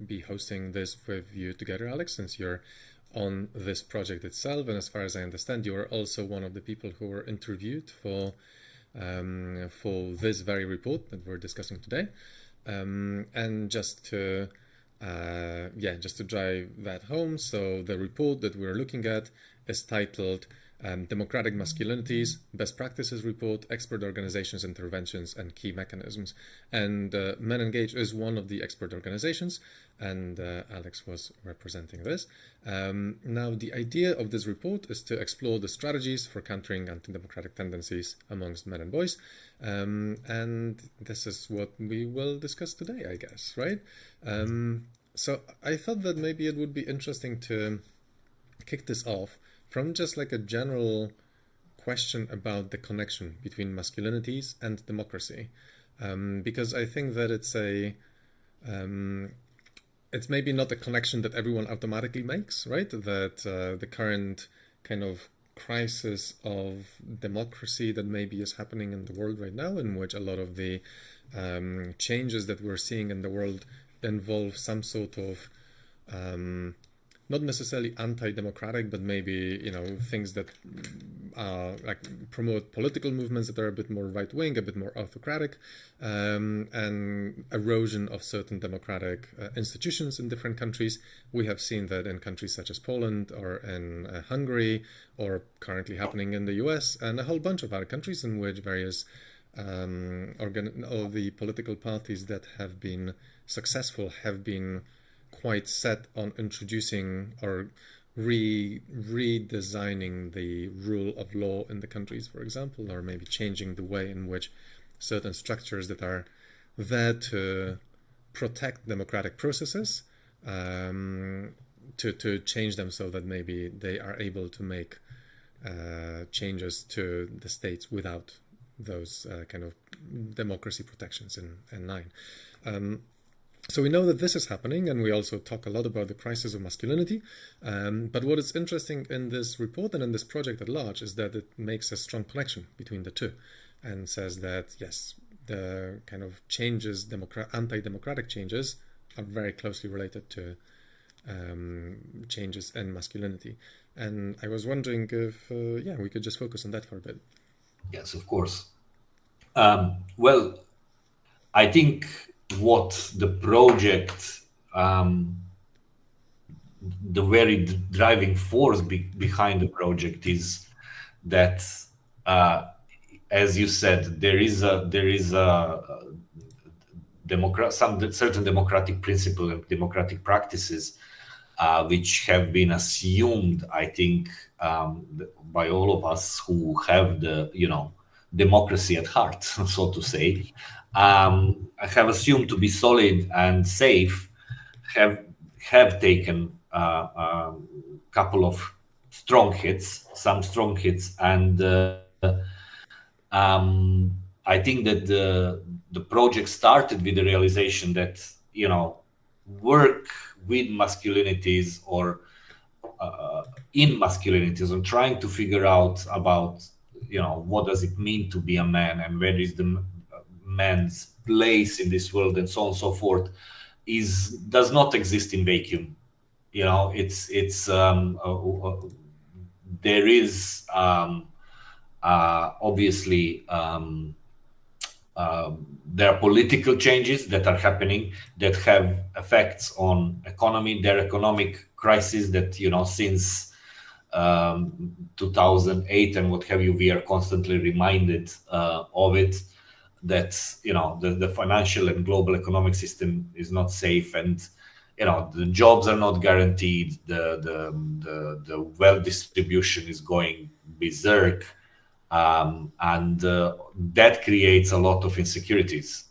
be hosting this with you together, Alex, since you're on this project itself. And as far as I understand, you are also one of the people who were interviewed for this very report that we're discussing today. And just to drive that home, so the report that we're looking at is titled Democratic Masculinities, Best Practices Report, Expert Organizations, Interventions, and Key Mechanisms. And Men Engage is one of the expert organizations, and Alex was representing this. Now, the idea of this report is to explore the strategies for countering anti-democratic tendencies amongst men and boys. And this is what we will discuss today, I guess, right? So I thought that maybe it would be interesting to kick this off from just like a general question about the connection between masculinities and democracy, because I think that it's maybe not a connection that everyone automatically makes, right? That the current kind of crisis of democracy that maybe is happening in the world right now, in which a lot of the changes that we're seeing in the world involve some sort of not necessarily anti-democratic, but maybe, things that like promote political movements that are a bit more right-wing, a bit more autocratic, and erosion of certain democratic institutions in different countries. We have seen that in countries such as Poland or in Hungary, or currently happening in the US, and a whole bunch of other countries in which various all the political parties that have been successful have been quite set on introducing or redesigning the rule of law in the countries, for example, or maybe changing the way in which certain structures that are there to protect democratic processes, to change them so that maybe they are able to make changes to the states without those kind of democracy protections in line. So we know that this is happening, and we also talk a lot about the crisis of masculinity. But what is interesting in this report and in this project at large is that it makes a strong connection between the two, and says that, yes, the kind of changes, anti-democratic changes, are very closely related to changes in masculinity. And I was wondering if, we could just focus on that for a bit. Yes, of course. Well, I think what the project, the very driving force behind the project is that, as you said, there is a certain democratic principle and democratic practices which have been assumed, I think, by all of us who have the democracy at heart, so to say. I have assumed to be solid and safe, have taken a couple of strong hits, and I think that the project started with the realization that work with masculinities or in masculinities, and trying to figure out about what does it mean to be a man, and where is the man's place in this world, and so on and so forth, does not exist in vacuum. There is obviously there are political changes that are happening that have effects on economy. There are economic crises that since 2008 and what have you, we are constantly reminded of it, that the financial and global economic system is not safe, and the jobs are not guaranteed, the wealth distribution is going berserk, and that creates a lot of insecurities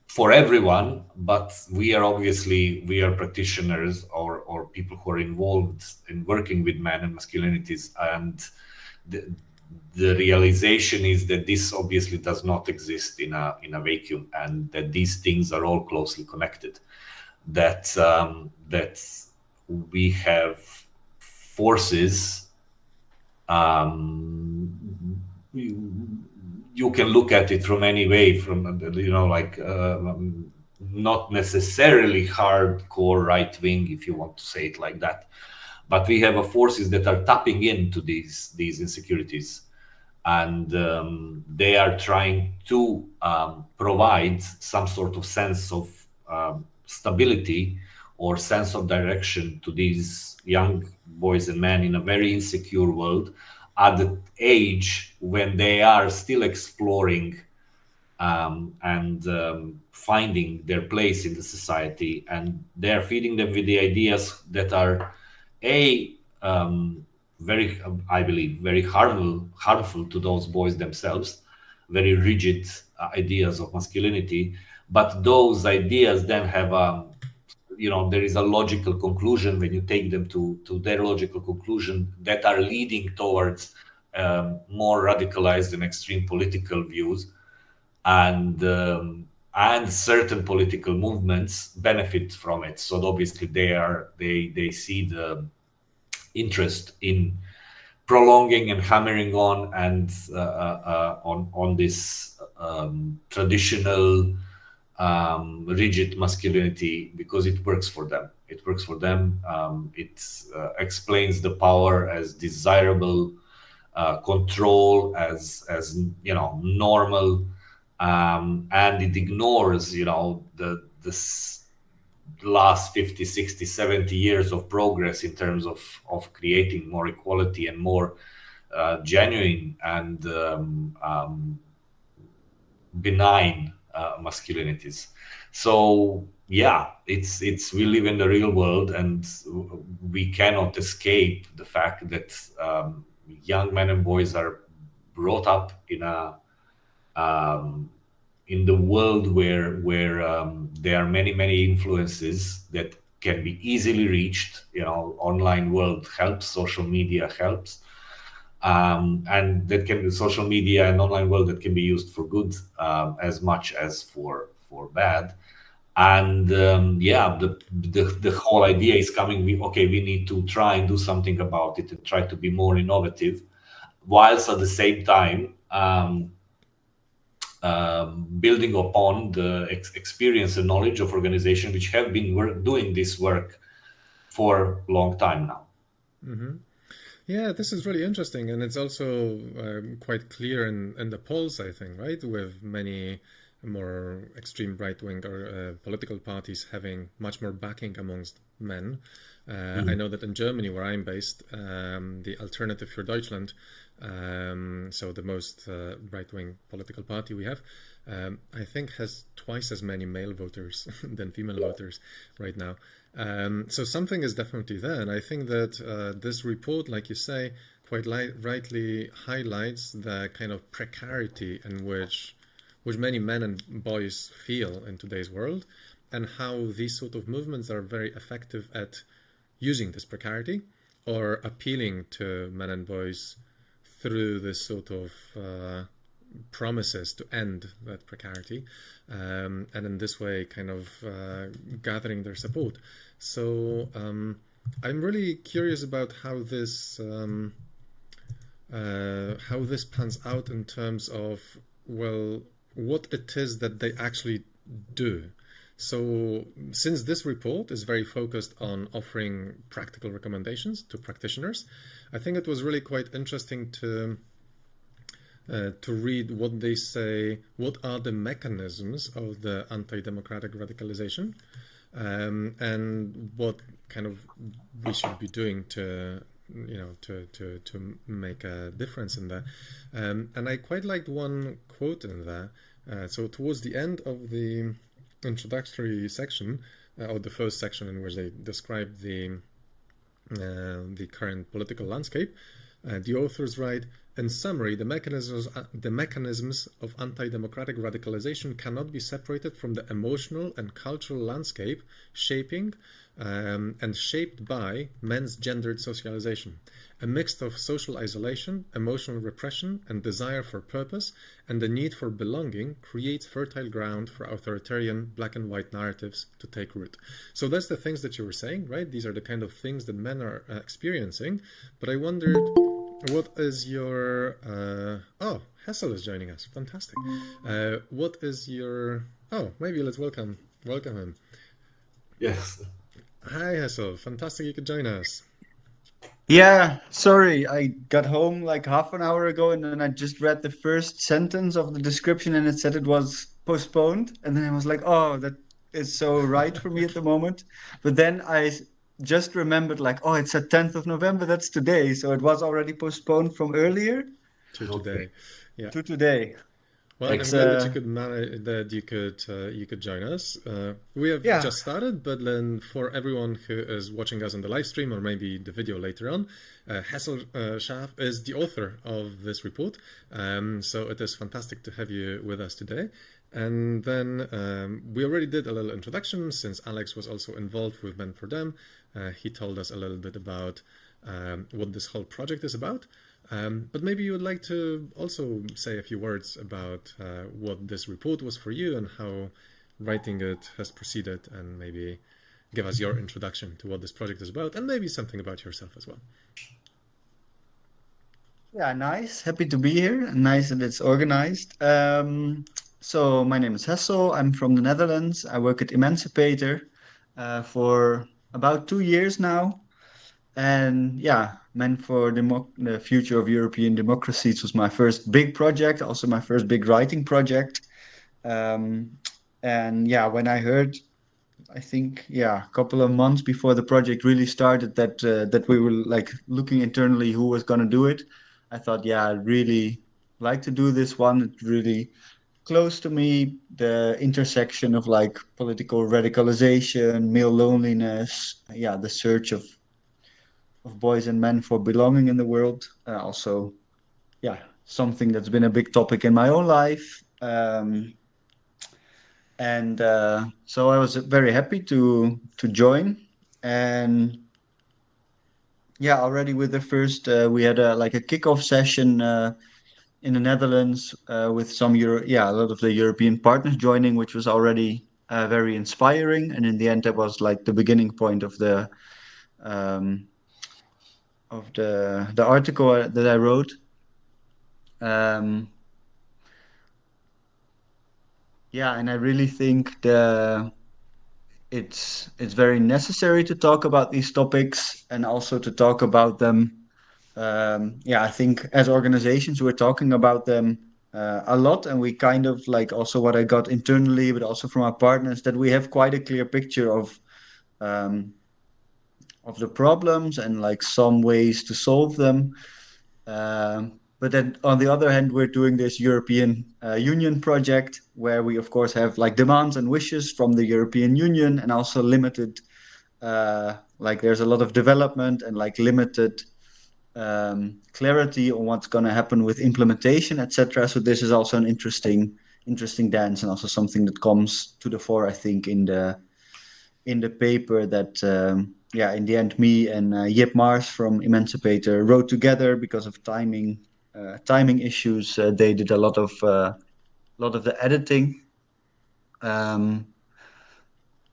for everyone. But we are practitioners or people who are involved in working with men and masculinities, and the realization is that this obviously does not exist in a vacuum, and that these things are all closely connected. That we have forces. You can look at it from any way, from not necessarily hardcore right wing, if you want to say it like that, but we have forces that are tapping into these insecurities, and they are trying to provide some sort of sense of stability or sense of direction to these young boys and men in a very insecure world at the age when they are still exploring and finding their place in the society, and they're feeding them with the ideas that are a very, I believe, very harmful to those boys themselves, very rigid ideas of masculinity. But those ideas then have there is a logical conclusion when you take them to their logical conclusion that are leading towards more radicalized and extreme political views, and certain political movements benefit from it. So obviously they see the interest in prolonging and hammering on and on this traditional rigid masculinity, because it works for them. It works for them. It explains the power as desirable, control as normal, and it ignores the last 50, 60, 70 years of progress in terms of creating more equality and more genuine and benign masculinities. So yeah, it's we live in the real world, and we cannot escape the fact that young men and boys are brought up in the world where there are many influences that can be easily reached. Online world helps, social media helps, and that can be social media and online world that can be used for good as much as for bad. And the whole idea is coming. We need to try and do something about it and try to be more innovative, whilst at the same time building upon the experience and knowledge of organizations which have been doing this work for a long time now. Mm-hmm. Yeah, this is really interesting, and it's also quite clear in the polls, I think, right? With many more extreme right-wing or political parties having much more backing amongst men. I know that in Germany, where I'm based, the Alternative für Deutschland, so the most right-wing political party we have, I think has twice as many male voters than female voters right now. So something is definitely there, and I think that this report, like you say, quite rightly highlights the kind of precarity in which many men and boys feel in today's world, and how these sort of movements are very effective at using this precarity or appealing to men and boys through this sort of promises to end that precarity, and in this way kind of gathering their support. So I'm really curious about how this pans out in terms of, well, what it is that they actually do. So since this report is very focused on offering practical recommendations to practitioners, I think it was really quite interesting to read what they say, what are the mechanisms of the anti-democratic radicalization, and what kind of we should be doing to make a difference in that. And I quite liked one quote in there. So towards the end of the introductory section, or the first section in which they describe the current political landscape, the authors write, in summary, the mechanisms of anti-democratic radicalization cannot be separated from the emotional and cultural landscape shaping and shaped by men's gendered socialization, a mix of social isolation, emotional repression, and desire for purpose, and the need for belonging creates fertile ground for authoritarian black and white narratives to take root. So that's the things that you were saying, right? These are the kind of things that men are experiencing. But I wondered, what is your... Hessel is joining us. Fantastic. What is your... maybe let's welcome Welcome him. Yes. Hi, Hessel. Fantastic you could join us. Yeah, sorry, I got home like half an hour ago and then I just read the first sentence of the description and it said it was postponed. And then I was like, oh, that is so right for me at the moment. But then just remembered, like, oh, it's the 10th of November, that's today. So it was already postponed from earlier To Okay. today. Yeah. to today. Well, I'm It's glad that you could join us. We have yeah, just started, but then for everyone who is watching us on the live stream or maybe the video later on, Hessel Schaaf is the author of this report. So it is fantastic to have you with us today. And then we already did a little introduction since Alex was also involved with Men for Them. He told us a little bit about what this whole project is about. But maybe you would like to also say a few words about what this report was for you and how writing it has proceeded, and maybe give us your introduction to what this project is about and maybe something about yourself as well. yeah, nice. Happy to be here. Nice that it's organized. So my name is Hessel. I'm from the Netherlands. I work at Emancipator for about 2 years now. And yeah, meant for the future of European democracies was my first big project, also my first big writing project. Um, and yeah, when I heard, I think, yeah, a couple of months before the project really started, that we were like looking internally who was going to do it, I thought, yeah, I'd really like to do this one. It's really close to me, the intersection of like political radicalization, male loneliness, yeah, the search of boys and men for belonging in the world. Also, yeah, something that's been a big topic in my own life. And so I was very happy to join. And yeah, already with the first, we had like a kickoff session in the Netherlands with a lot of the European partners joining, which was already very inspiring. And in the end, that was like the beginning point um, of the article that I wrote. Um, yeah, and I really think it's very necessary to talk about these topics and also to talk about them. Yeah, I think as organizations we're talking about them a lot, and we kind of like also what I got internally, but also from our partners, that we have quite a clear picture um, of the problems and like some ways to solve them. But then on the other hand, we're doing this European Union project where we, of course, have like demands and wishes from the European Union and also limited, like there's a lot of development and like limited clarity on what's going to happen with implementation, etc. So this is also an interesting dance and also something that comes to the fore, I think, in the paper that yeah, in the end, me and Jip Mars from Emancipator wrote together because of timing issues. They did a lot of the editing. Um,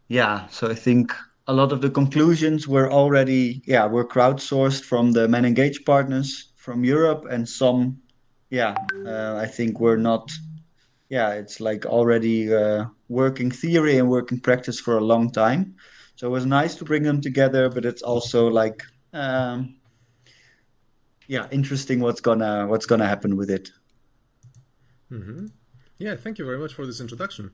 yeah, so I think a lot of the conclusions were already were crowdsourced from the Men Engaged partners from Europe, and some I think were not. Yeah, it's like already working theory and working practice for a long time. So it was nice to bring them together, but it's also like um, interesting what's gonna happen with it. Mm-hmm. Yeah, thank you very much for this introduction.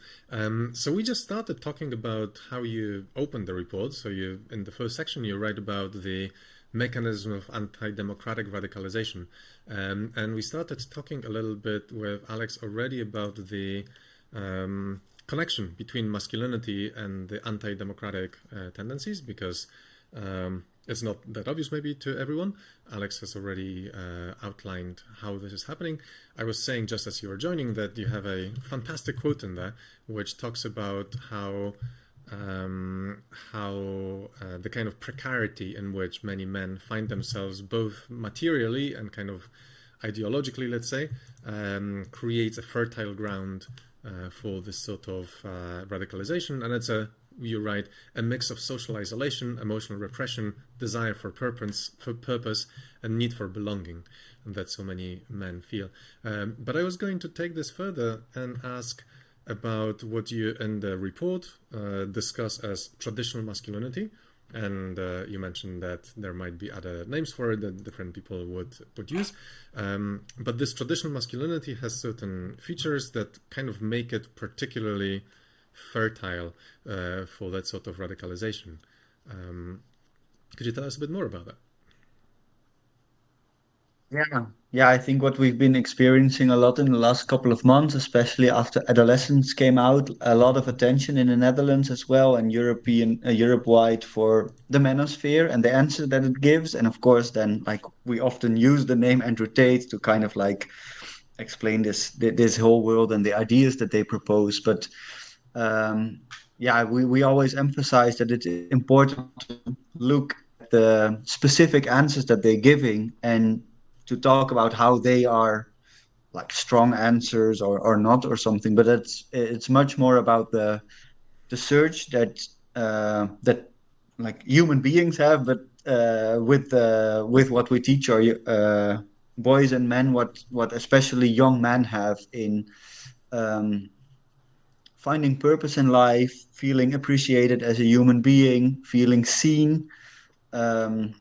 So we just started talking about how you opened the report. So you, in the first section, you write about the mechanism of anti-democratic radicalization. And we started talking a little bit with Alex already about the connection between masculinity and the anti-democratic tendencies, because it's not that obvious maybe to everyone. Alex has already outlined how this is happening. I was saying just as you were joining that you have a fantastic quote in there which talks about how the kind of precarity in which many men find themselves both materially and kind of ideologically, let's say, creates a fertile ground for this sort of radicalization. And it's you write, a mix of social isolation, emotional repression, desire for purpose, and need for belonging, and that so many men feel. But I was going to take this further and ask, about what you in the report discuss as traditional masculinity. And you mentioned that there might be other names for it that different people would use. But this traditional masculinity has certain features that kind of make it particularly fertile for that sort of radicalization. Could you tell us a bit more about that? Yeah, I think what we've been experiencing a lot in the last couple of months, especially after adolescence came out, a lot of attention in the Netherlands as well and Europe-wide for the manosphere and the answer that it gives. And of course, then like we often use the name Andrew Tate to kind of like explain this whole world and the ideas that they propose. But we always emphasize that it's important to look at the specific answers that they're giving and to talk about how they are like strong answers or not or something, but it's much more about the search that like human beings have, but with what we teach our boys and men, what especially young men have in um, finding purpose in life, feeling appreciated as a human being, feeling seen. Um,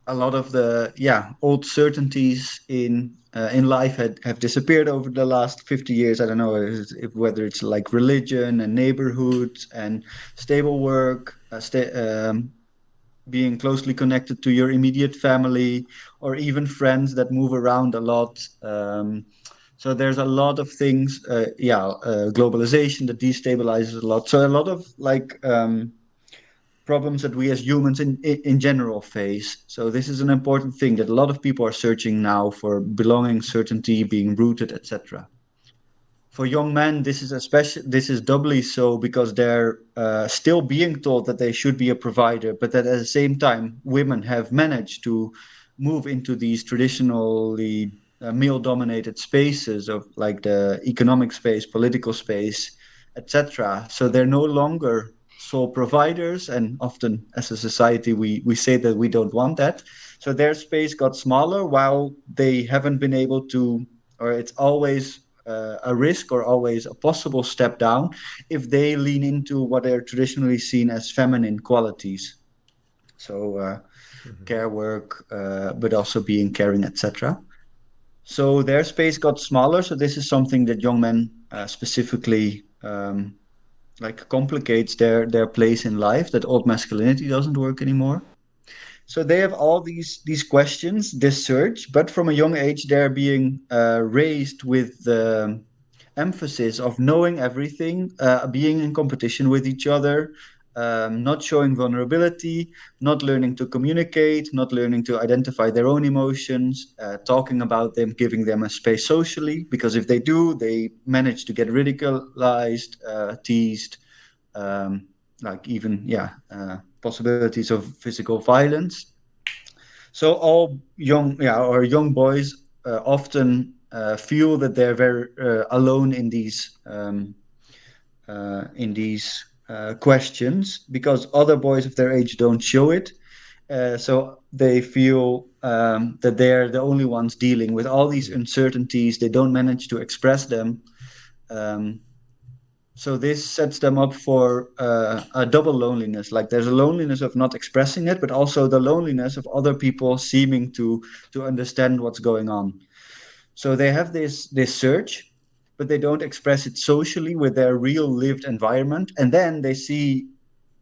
a lot of the old certainties in life have disappeared over the last 50 years. I don't know whether it's like religion and neighborhoods and stable work, being closely connected to your immediate family or even friends that move around a lot. So there's a lot of things, globalization that destabilizes a lot. So a lot of like problems that we as humans in general face. So this is an important thing that a lot of people are searching now for belonging, certainty, being rooted, etc. For young men, this is doubly so because they're still being told that they should be a provider, but that at the same time, women have managed to move into these traditionally male-dominated spaces of like the economic space, political space, etc. So they're no longer sole providers, and often as a society we say that we don't want that. So their space got smaller while they haven't been able to, or it's always a risk or always a possible step down if they lean into what are traditionally seen as feminine qualities. So care work, but also being caring, etc. So their space got smaller. So this is something that young men specifically like complicates their place in life, that old masculinity doesn't work anymore. So they have all these questions, this search, but from a young age they're being raised with the emphasis of knowing everything, being in competition with each other, not showing vulnerability, not learning to communicate, not learning to identify their own emotions, talking about them, giving them a space socially, because if they do, they manage to get ridiculized, teased, like even possibilities of physical violence. So all young boys often feel that they're very alone in these questions because other boys of their age don't show it. So they feel that they're the only ones dealing with all these uncertainties. They don't manage to express them. So this sets them up for a double loneliness. Like there's a loneliness of not expressing it, but also the loneliness of other people seeming to understand what's going on. So they have this search, but they don't express it socially with their real lived environment. And then they see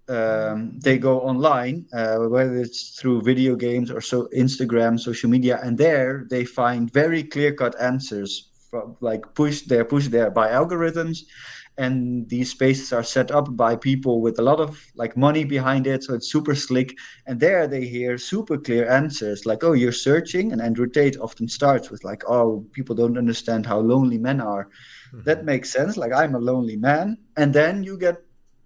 they go online, whether it's through video games or Instagram, social media, and there they find very clear-cut answers from like pushed there by algorithms. And these spaces are set up by people with a lot of like money behind it, so it's super slick. And there they hear super clear answers like, oh, you're searching. And Andrew Tate often starts with like, oh, people don't understand how lonely men are. That makes sense, like I'm a lonely man. And then you get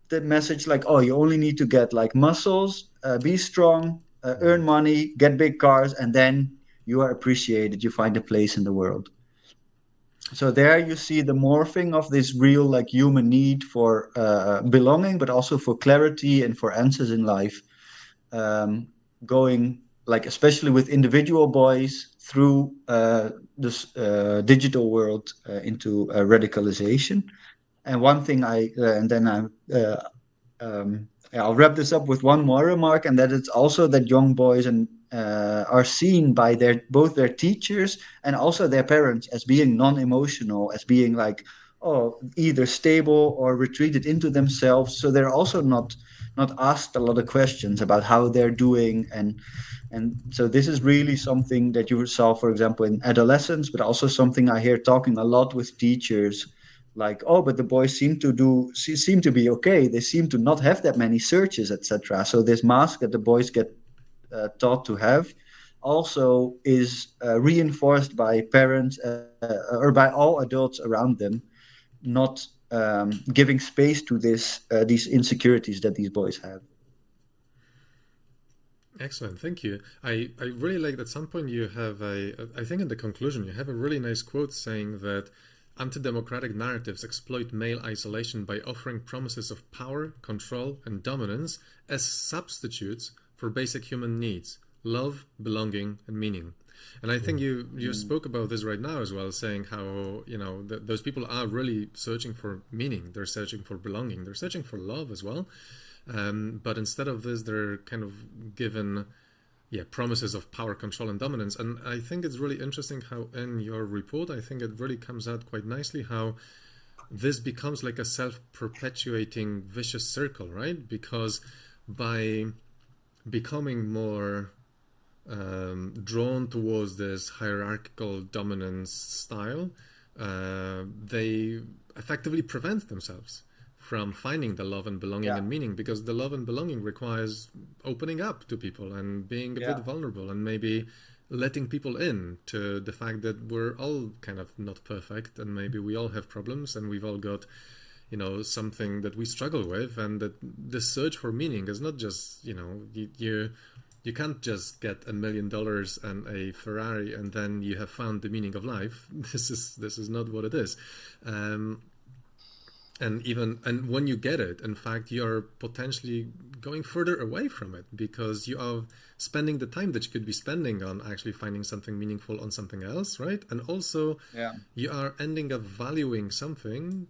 the message like, oh, you only need to get like muscles, be strong, earn money, get big cars, and then you are appreciated, you find a place in the world. So there you see the morphing of this real like human need for belonging, but also for clarity and for answers in life, going like especially with individual boys through this digital world into radicalization. And one thing and then I'll wrap this up with one more remark, and that it's also that young boys and are seen by both their teachers and also their parents as being non-emotional, as being like, oh, either stable or retreated into themselves. So they're also not asked a lot of questions about how they're doing, and so this is really something that you saw, for example, in adolescence, but also something I hear talking a lot with teachers, like, oh, but the boys seem to be okay, they seem to not have that many searches, etc. So this mask that the boys get taught to have also is reinforced by parents or by all adults around them, not giving space to these insecurities that these boys have. Excellent, thank you. I really like that at some point you have I think in the conclusion you have a really nice quote saying that antidemocratic narratives exploit male isolation by offering promises of power, control, and dominance as substitutes for basic human needs, love, belonging, and meaning. And I think you spoke about this right now as well, saying how, you know, those people are really searching for meaning, they're searching for belonging, they're searching for love as well. But instead of this, they're kind of given promises of power, control, and dominance. And I think it's really interesting how in your report, I think it really comes out quite nicely how this becomes like a self-perpetuating vicious circle, right? Because by becoming more drawn towards this hierarchical dominance style, they effectively prevent themselves from finding the love and belonging and meaning, because the love and belonging requires opening up to people and being a bit vulnerable and maybe letting people in to the fact that we're all kind of not perfect and maybe we all have problems and we've all got, you know, something that we struggle with, and that the search for meaning is not just, you know, you can't just get $1 million and a Ferrari and then you have found the meaning of life. This is not what it is. And when you get it, in fact, you're potentially going further away from it because you are spending the time that you could be spending on actually finding something meaningful on something else, right? And also you are ending up valuing something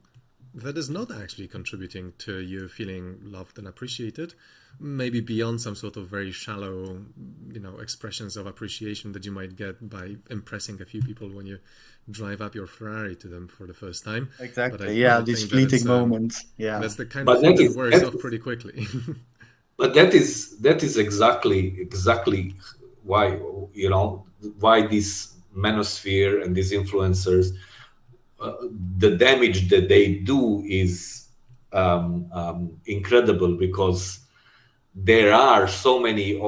that is not actually contributing to you feeling loved and appreciated, maybe beyond some sort of very shallow, you know, expressions of appreciation that you might get by impressing a few people when you drive up your Ferrari to them for the first time. Exactly. These fleeting moments. That's the kind of thing that wears off pretty quickly. But that is exactly why, you know, why this manosphere and these influencers, the damage that they do is incredible, because there are so many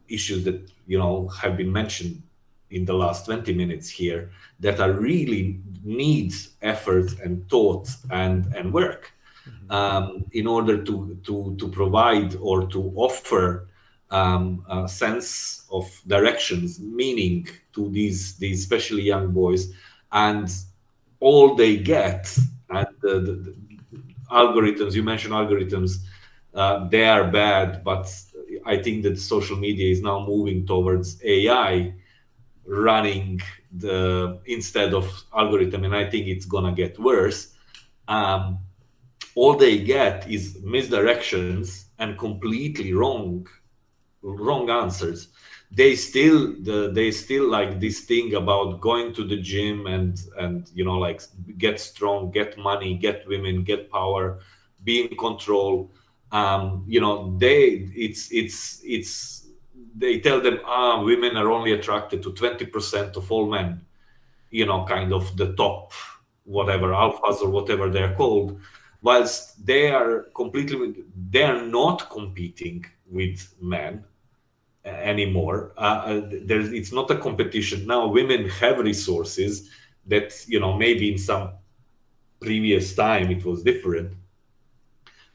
issues that, you know, have been mentioned in the last 20 minutes here that are really needs effort and thought and work in order to provide or to offer a sense of directions, meaning to these especially young boys. And all they get, and the algorithms, you mentioned algorithms, they are bad, but I think that social media is now moving towards AI running instead of algorithm, and I think it's gonna get worse. All they get is misdirections and completely wrong answers. They still like this thing about going to the gym and you know, like, get strong, get money, get women, get power, be in control. You know, they tell them, women are only attracted to 20% of all men, you know, kind of the top, whatever, alphas or whatever they're called, whilst they are not competing with men anymore. It's not a competition. Now women have resources that, you know, maybe in some previous time it was different,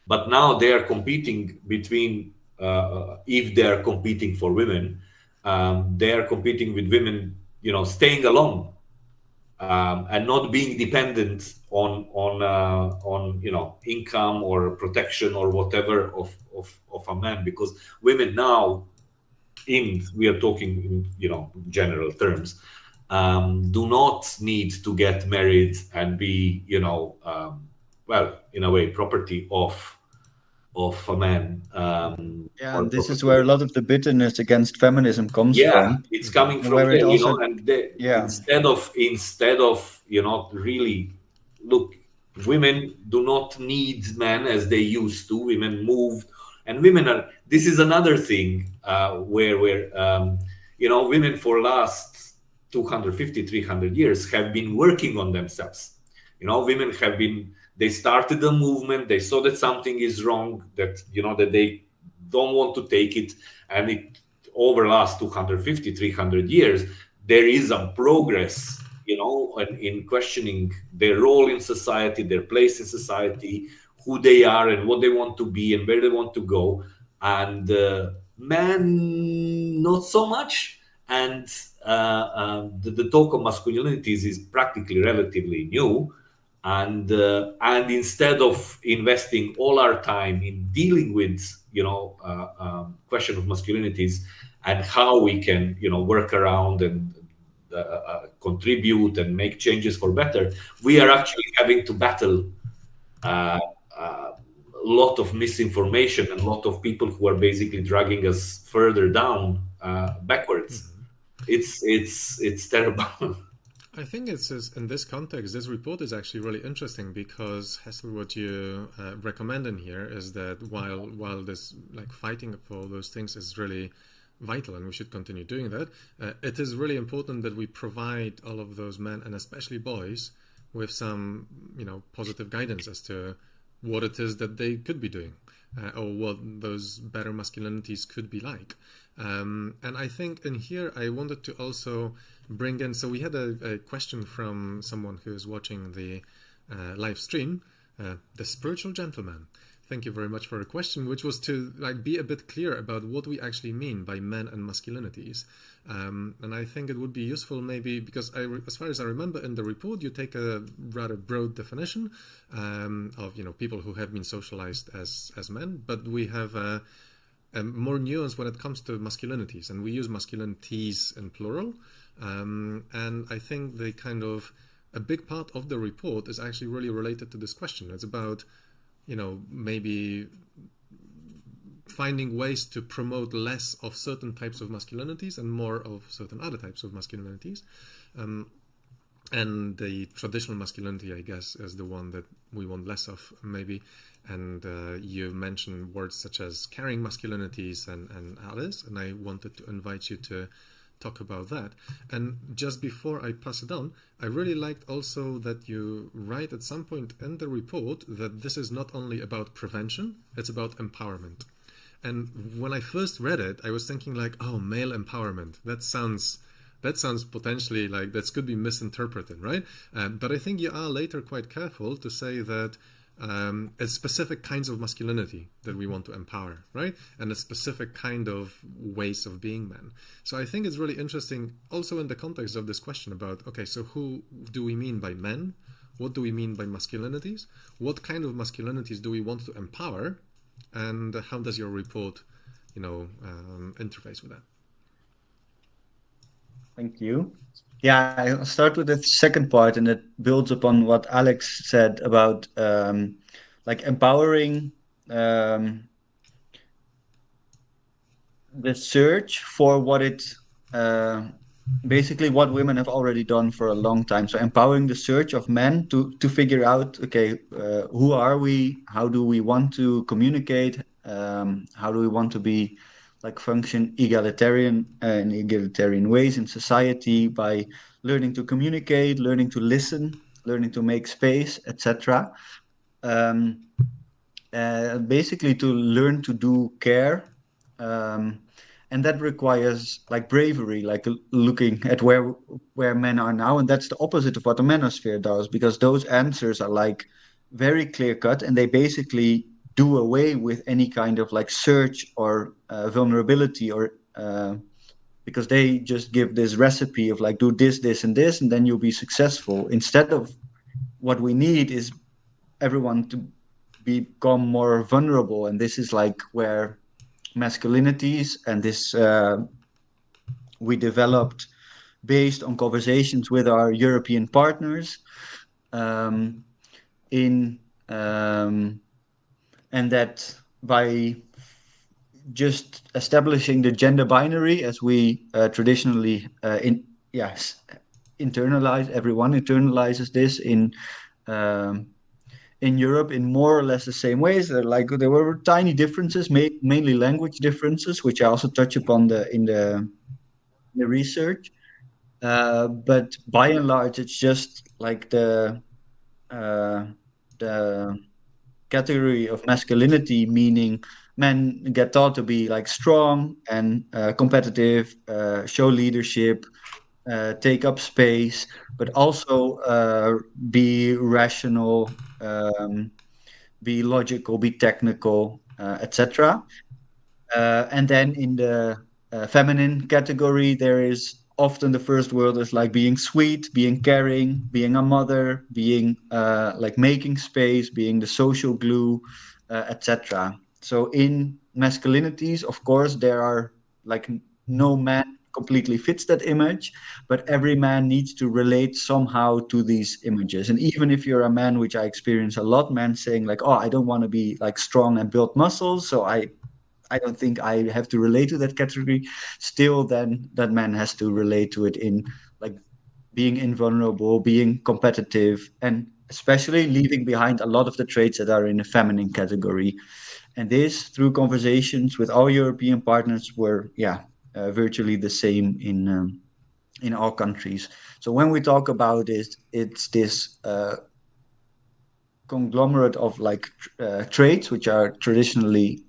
but now they are competing between, if they are competing for women, they are competing with women, you know, staying alone and not being dependent on you know, income or protection or whatever of a man, because women now we are talking in, general terms, do not need to get married and be, well, in a way, property of a man. Yeah, Or and this is property. where a lot of the bitterness against feminism comes Yeah, from, it's coming and from where it there, also, and yeah, instead of really look, women do not need men as they used to. Women moved, and women are. This is another thing where women for last 250, 300 years have been working on themselves. Women have been. They started a movement. They saw that something is wrong. That they don't want to take it, and it over last 250, 300 years, there is a progress, in questioning their role in society, their place in society, who they are and what they want to be and where they want to go. And men, not so much. And the talk of masculinities is practically relatively new. And instead of investing all our time in dealing with question of masculinities and how we can work around and contribute and make changes for better, we are actually having to battle a lot of misinformation and a lot of people who are basically dragging us further down backwards. It's terrible. I think it's in this context, this report is actually really interesting because, Hessel, what you recommend in here is that while this fighting for those things is really vital and we should continue doing that, it is really important that we provide all of those men and especially boys with some positive guidance as to what it is that they could be doing or what those better masculinities could be like. And I think in here I wanted to also bring in, so we had a question from someone who is watching the live stream, the spiritual gentleman. Thank you very much for a question, which was to be a bit clear about what we actually mean by men and masculinities. And I think it would be useful maybe because as far as I remember in the report, you take a rather broad definition of people who have been socialized as men, but we have a more nuance when it comes to masculinities, and we use masculinities in plural. And I think a big part of the report is actually really related to this question. It's about maybe finding ways to promote less of certain types of masculinities and more of certain other types of masculinities. And the traditional masculinity, I guess, is the one that we want less of, maybe. And you mentioned words such as caring masculinities and others, and I wanted to invite you to talk about that. And just before I pass it on, I really liked also that you write at some point in the report that this is not only about prevention, it's about empowerment. And when I first read it, I was thinking male empowerment. That sounds potentially that could be misinterpreted, right? But I think you are later quite careful to say that it's specific kinds of masculinity that we want to empower, right? And a specific kind of ways of being men. So I think it's really interesting also in the context of this question about, okay, so who do we mean by men? What do we mean by masculinities? What kind of masculinities do we want to empower? And how does your report, interface with that? Thank you. Yeah, I'll start with the second part, and it builds upon what Alex said about empowering the search for what basically what women have already done for a long time. So empowering the search of men to figure out, okay, who are we? How do we want to communicate? How do we want to be function in egalitarian ways in society by learning to communicate, learning to listen, learning to make space, etc. Basically to learn to do care. And that requires bravery, looking at where men are now, and that's the opposite of what the manosphere does, because those answers are very clear cut, and they basically do away with any kind of search or vulnerability, or because they just give this recipe of do this, this, and this, and then you'll be successful. Instead of what we need is everyone to become more vulnerable, and this is where masculinities and this we developed based on conversations with our European partners um, in and that by just establishing the gender binary as we traditionally internalize, everyone internalizes this um, in Europe in more or less the same ways. There were tiny differences, mainly language differences, which I also touch upon the research. But by and large, it's just like uh, the category of masculinity, meaning men get taught to be like strong and competitive, show leadership, take up space, but also be rational, be logical, be technical, etc. And then in the feminine category, there is often the first word is like being sweet, being caring, being a mother, being like making space, being the social glue, etc. So in masculinities, of course, there are like no man completely fits that image, but every man needs to relate somehow to these images. And even if you're a man, which I experience a lot, men saying like, "Oh, I don't want to be like strong and build muscles, so I don't think I have to relate to that category." Still, then that man has to relate to it in like being invulnerable, being competitive, and especially leaving behind a lot of the traits that are in the feminine category. And this, through conversations with our European partners, were virtually the same in all countries. So when we talk about it, it's this conglomerate of like traits which are traditionally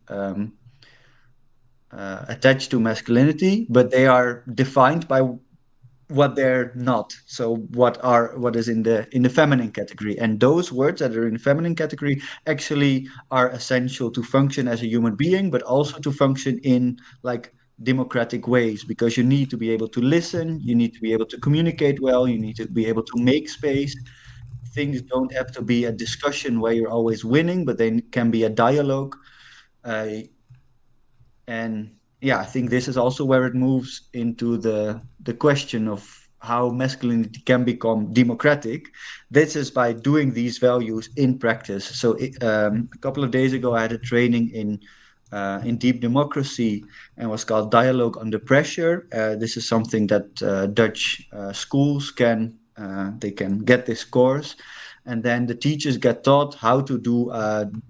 attached to masculinity, but they are defined by what they're not. So what is in the feminine category, and those words that are in the feminine category actually are essential to function as a human being, but also to function in like democratic ways, because you need to be able to listen, you need to be able to communicate well, you need to be able to make space. Things don't have to be a discussion where you're always winning, but they can be a dialogue. uh, and yeah, I think this is also where it moves into the question of how masculinity can become democratic. This is by doing these values in practice. So a couple of days ago, I had a training in deep democracy, and was called Dialogue Under Pressure. This is something that Dutch schools they can get this course, and then the teachers get taught how to do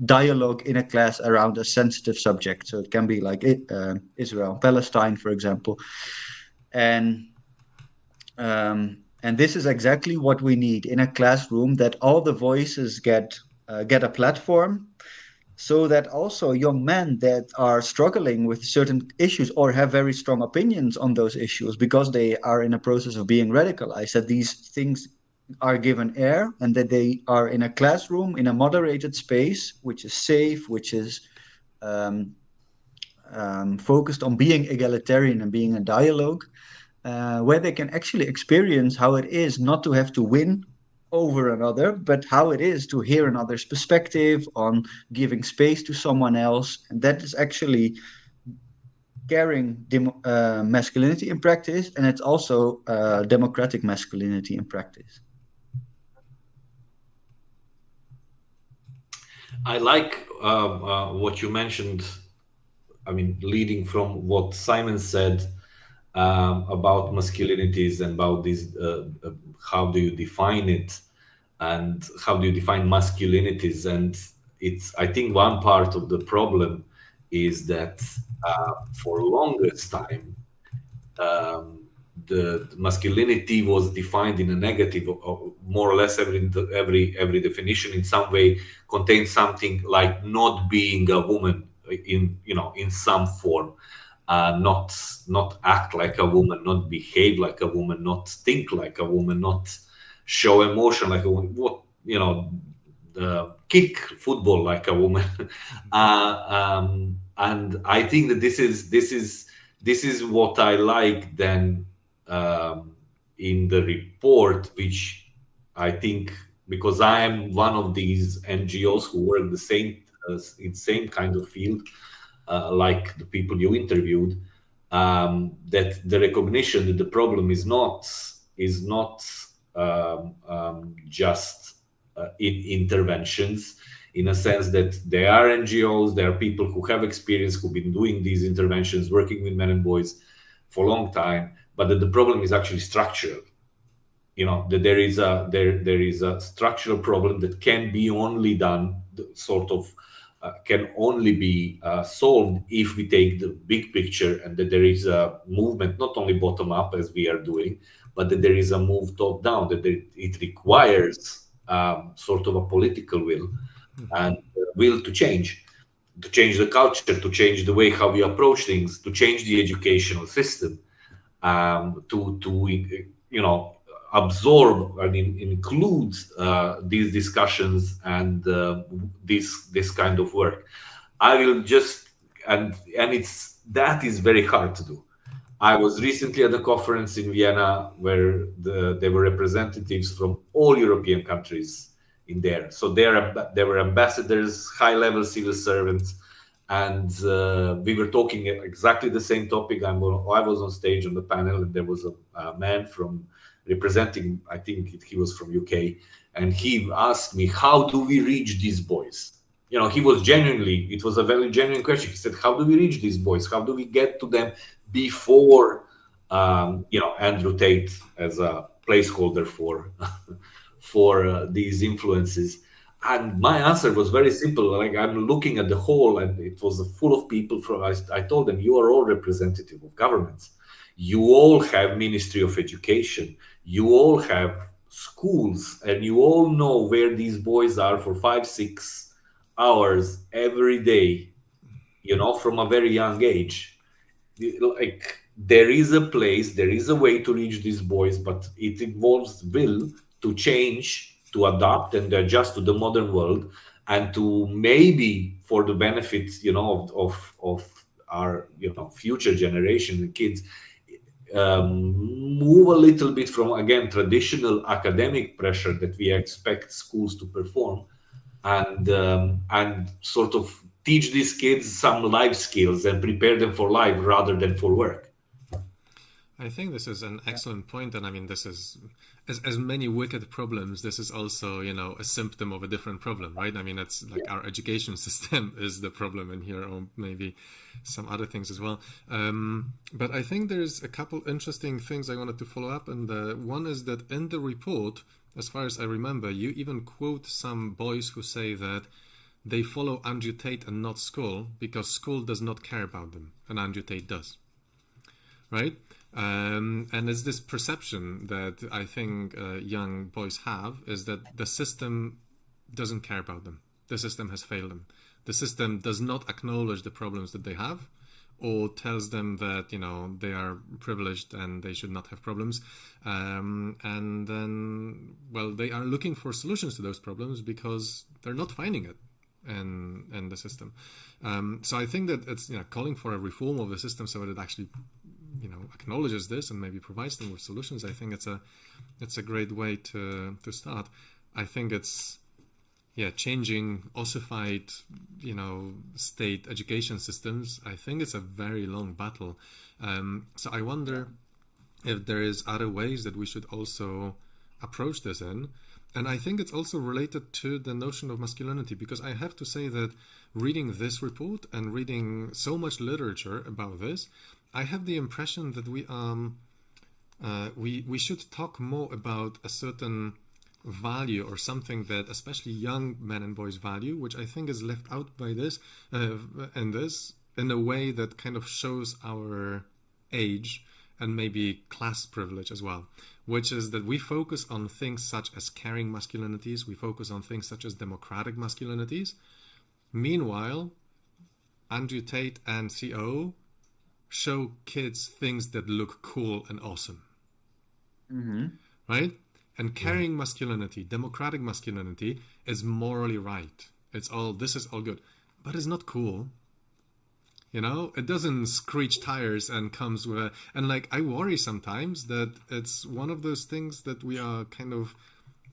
dialogue in a class around a sensitive subject. So it can be like Israel, Palestine, for example, and this is exactly what we need in a classroom, that all the voices get a platform, so that also young men that are struggling with certain issues or have very strong opinions on those issues because they are in a process of being radicalized, that these things are given air, and that they are in a classroom in a moderated space which is safe, which is um, focused on being egalitarian and being a dialogue, where they can actually experience how it is not to have to win over another, but how it is to hear another's perspective on giving space to someone else. And that is actually carrying masculinity in practice, and it's also democratic masculinity in practice. I like what you mentioned. I mean, leading from what Simon said about masculinities and about this, how do you define it, and how do you define masculinities? And it's, I think, one part of the problem is that for longest time, um, the masculinity was defined in a negative, or more or less every definition in some way contains something like not being a woman in, in some form, not act like a woman, not behave like a woman, not think like a woman, not show emotion like a woman, what, kick football like a woman. And I think that this is what I like then, in the report, which I think, because I am one of these NGOs who work in same kind of field, like the people you interviewed. that the recognition that the problem is not just in interventions, in a sense that there are NGOs, there are people who have experience, who've been doing these interventions, working with men and boys for a long time, but that the problem is actually structural. That there is a structural problem that can be only done, can only be solved if we take the big picture, and that there is a movement not only bottom up as we are doing, but that there is a move top down, that it requires sort of a political will and will to change the culture, to change the way how we approach things, to change the educational system, to absorb and include these discussions and this kind of work. I will just and that is very hard to do. I was recently at a conference in Vienna where there were representatives from all European countries in there. So there were ambassadors, high-level civil servants, and we were talking exactly the same topic. I was on stage on the panel, and there was a man from representing, I think he was from UK, and he asked me, how do we reach these boys? He was it was a very genuine question. He said, how do we reach these boys? How do we get to them before, Andrew Tate as a placeholder for these influences? And my answer was very simple. Like, I'm looking at the whole, and it was full of people I told them, you are all representative of governments. You all have Ministry of Education. You all have schools, and you all know where these boys are for 5-6 hours every day, from a very young age. Like, there is a place, there is a way to reach these boys, but it involves will to change, to adapt and adjust to the modern world, and to maybe, for the benefit, of our, future generation and kids, move a little bit from, again, traditional academic pressure that we expect schools to perform, and sort of teach these kids some life skills and prepare them for life rather than for work. I think this is an excellent point, and I mean, this is, as many wicked problems, this is also, a symptom of a different problem, right? I mean, it's like our education system is the problem in here, or maybe some other things as well. But I think there's a couple interesting things I wanted to follow up, and one is that in the report, as far as I remember, you even quote some boys who say that they follow Andrew Tate and not school because school does not care about them, and Andrew Tate does, right? And it's this perception that I think young boys have, is that the system doesn't care about them. The system has failed them. The system does not acknowledge the problems that they have, or tells them that, they are privileged and they should not have problems. And then, well, they are looking for solutions to those problems because they're not finding it in the system. So I think that it's, calling for a reform of the system so that it actually, acknowledges this and maybe provides them with solutions. I think it's a great way to start. I think it's, changing ossified, state education systems. I think it's a very long battle. So I wonder if there is other ways that we should also approach this in. And I think it's also related to the notion of masculinity, because I have to say that reading this report and reading so much literature about this, I have the impression that we should talk more about a certain value, or something that especially young men and boys value, which I think is left out by this in a way that kind of shows our age and maybe class privilege as well, which is that we focus on things such as caring masculinities, we focus on things such as democratic masculinities. Meanwhile, Andrew Tate and CO show kids things that look cool and awesome. Mm-hmm. Right? And caring masculinity, democratic masculinity, is morally right. This is all good, but it's not cool. It doesn't screech tires and comes with and like, I worry sometimes that it's one of those things that we are kind of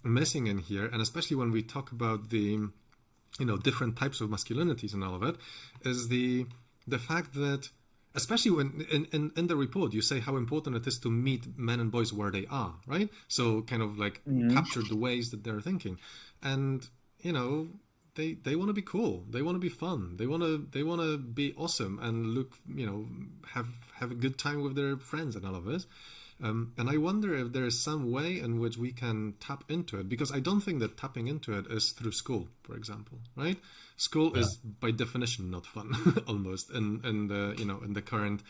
missing in here. And especially when we talk about the, different types of masculinities and all of it, is the fact that especially when in the report you say how important it is to meet men and boys where they are, right? So kind of like capture the ways that they're thinking, and you know, they want to be cool, they want to be fun, they want to be awesome and look, you know, have a good time with their friends and all of this. And I wonder if there is some way in which we can tap into it, because I don't think that tapping into it is through school, for example, right? School is by definition not fun, almost in the, you know, in the current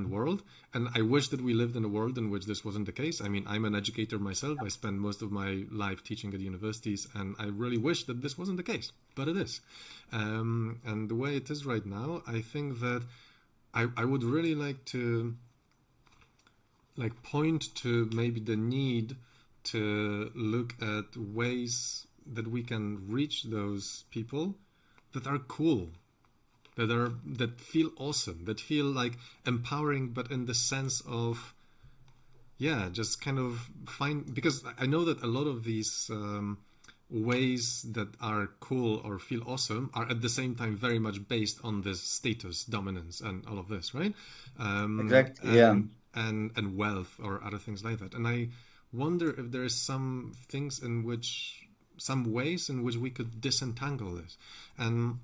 world. And I wish that we lived in a world in which this wasn't the case. I mean, I'm an educator myself. I spend most of my life teaching at universities, and I really wish that this wasn't the case, but it is. And the way it is right now, I think that I would really like to point to maybe the need to look at ways that we can reach those people that are cool, that feel awesome, that feel like empowering, but in the sense of, yeah, just kind of find, because I know that a lot of these ways that are cool or feel awesome are at the same time very much based on this status dominance and all of this, right? Exactly. Yeah. And wealth or other things like that. And I wonder if there is some ways in which we could disentangle this. And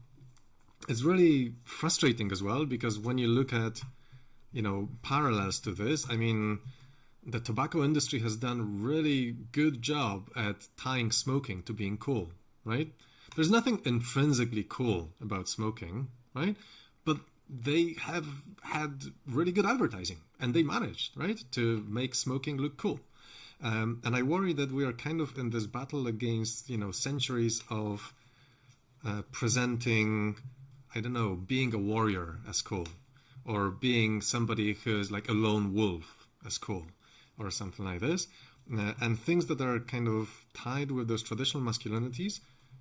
it's really frustrating as well, because when you look at, you know, parallels to this, I mean, the tobacco industry has done a really good job at tying smoking to being cool, right? There's nothing intrinsically cool about smoking, right? But they have had really good advertising, and they managed, right, to make smoking look cool. And I worry that we are kind of in this battle against, you know, centuries of presenting, I don't know, being a warrior as cool, or being somebody who's like a lone wolf as cool, or something like this. And things that are kind of tied with those traditional masculinities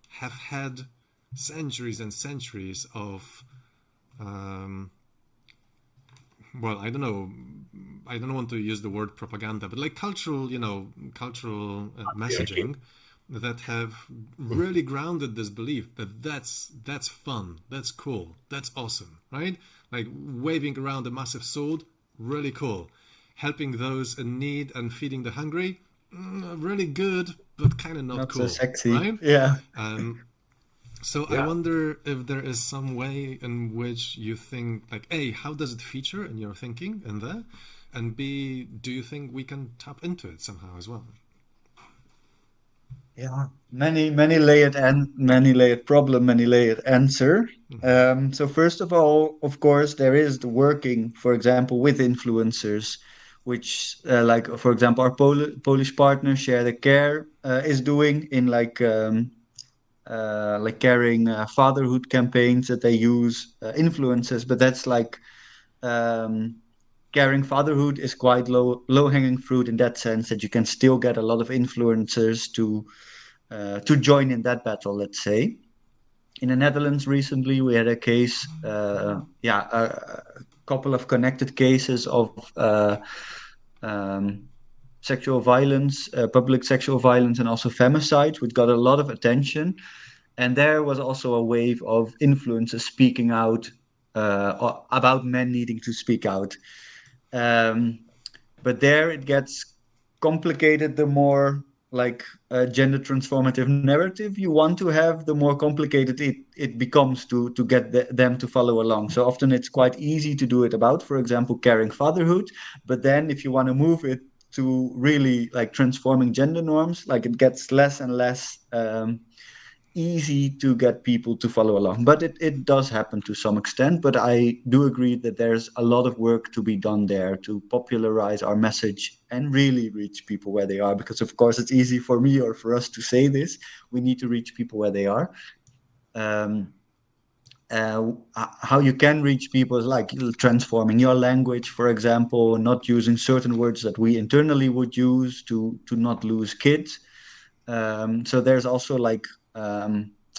have had centuries and centuries of well, I don't want to use the word propaganda, but like cultural messaging that have really grounded this belief that that's fun, that's cool, that's awesome, right? Like waving around a massive sword, really cool. Helping those in need and feeding the hungry, really good, but kind of not cool, so sexy, right? Yeah. So yeah. I wonder if there is some way in which you think, like, A, how does it feature in your thinking and there? And B, do you think we can tap into it somehow as well? Yeah, many layered problem, many layered answer. So first of all, of course, there is the working, for example, with influencers, which, like for example, our Polish partner Share the Care is doing in like carrying fatherhood campaigns that they use influencers, but that's like carrying fatherhood is quite low hanging fruit in that sense that you can still get a lot of influencers to join in that battle, let's say. In the Netherlands recently, we had a case, a couple of connected cases of sexual violence, public sexual violence, and also femicide, which got a lot of attention. And there was also a wave of influencers speaking out about men needing to speak out. But there it gets complicated. The more like gender transformative narrative you want to have, the more complicated it becomes to get them to follow along. So often it's quite easy to do it about, for example, caring fatherhood. But then if you want to move it to really like transforming gender norms, like it gets less and less easy to get people to follow along. But it does happen to some extent. But I do agree that there's a lot of work to be done there to popularize our message and really reach people where they are. Because of course it's easy for me or for us to say this. We need to reach people where they are. How you can reach people is like transforming your language, for example, not using certain words that we internally would use to not lose kids. So there's also like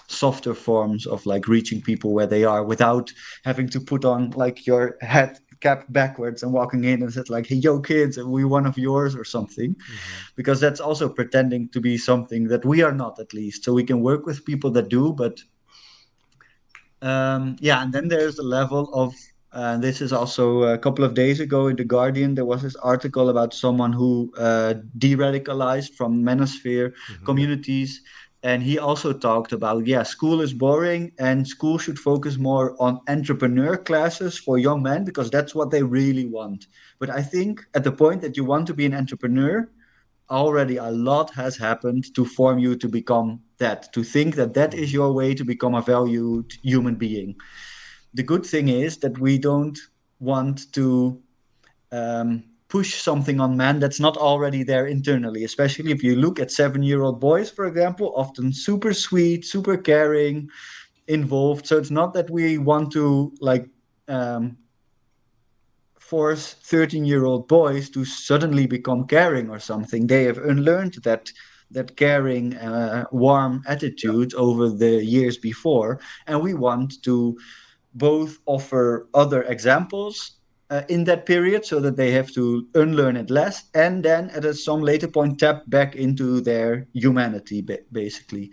softer forms of like reaching people where they are without having to put on like your head cap backwards and walking in and said like, hey, yo kids, are we one of yours or something? Because that's also pretending to be something that we are not, at least. So we can work with people that do, but and then there's the level of This is also a couple of days ago in The Guardian. There was this article about someone who de-radicalized from manosphere communities. And he also talked about, yeah, school is boring and school should focus more on entrepreneur classes for young men because that's what they really want. But I think at the point that you want to be an entrepreneur, already a lot has happened to form you to become that, to think that that is your way to become a valued human being. The good thing is that we don't want to push something on men that's not already there internally, especially if you look at 7-year-old boys, for example, often super sweet, super caring, involved. So it's not that we want to like force 13-year-old boys to suddenly become caring or something. They have unlearned that caring, warm attitude over the years before, and we want to both offer other examples in that period so that they have to unlearn it less, and then at some later point tap back into their humanity, basically.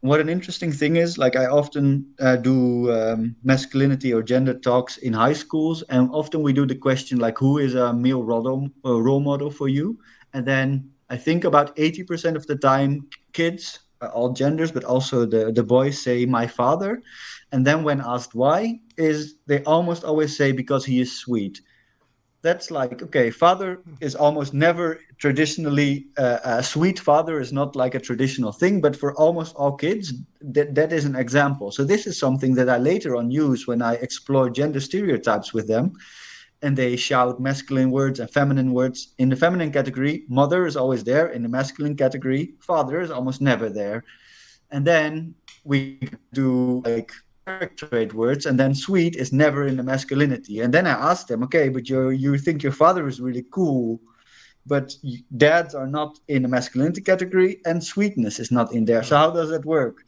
What an interesting thing is, like I often do masculinity or gender talks in high schools, and often we do the question like, who is a male role model for you? And then I think about 80% of the time, kids, all genders, but also the boys say my father. And then when asked why, is they almost always say because he is sweet. That's like, okay, father is almost never traditionally, a sweet father is not like a traditional thing, but for almost all kids, that is an example. So this is something that I later on use when I explore gender stereotypes with them, and they shout masculine words and feminine words. In the feminine category, mother is always there. In the masculine category, father is almost never there. And then we do like character trait words, and then sweet is never in the masculinity. And then I ask them, okay, but you think your father is really cool, but dads are not in the masculinity category, and sweetness is not in there. So how does that work?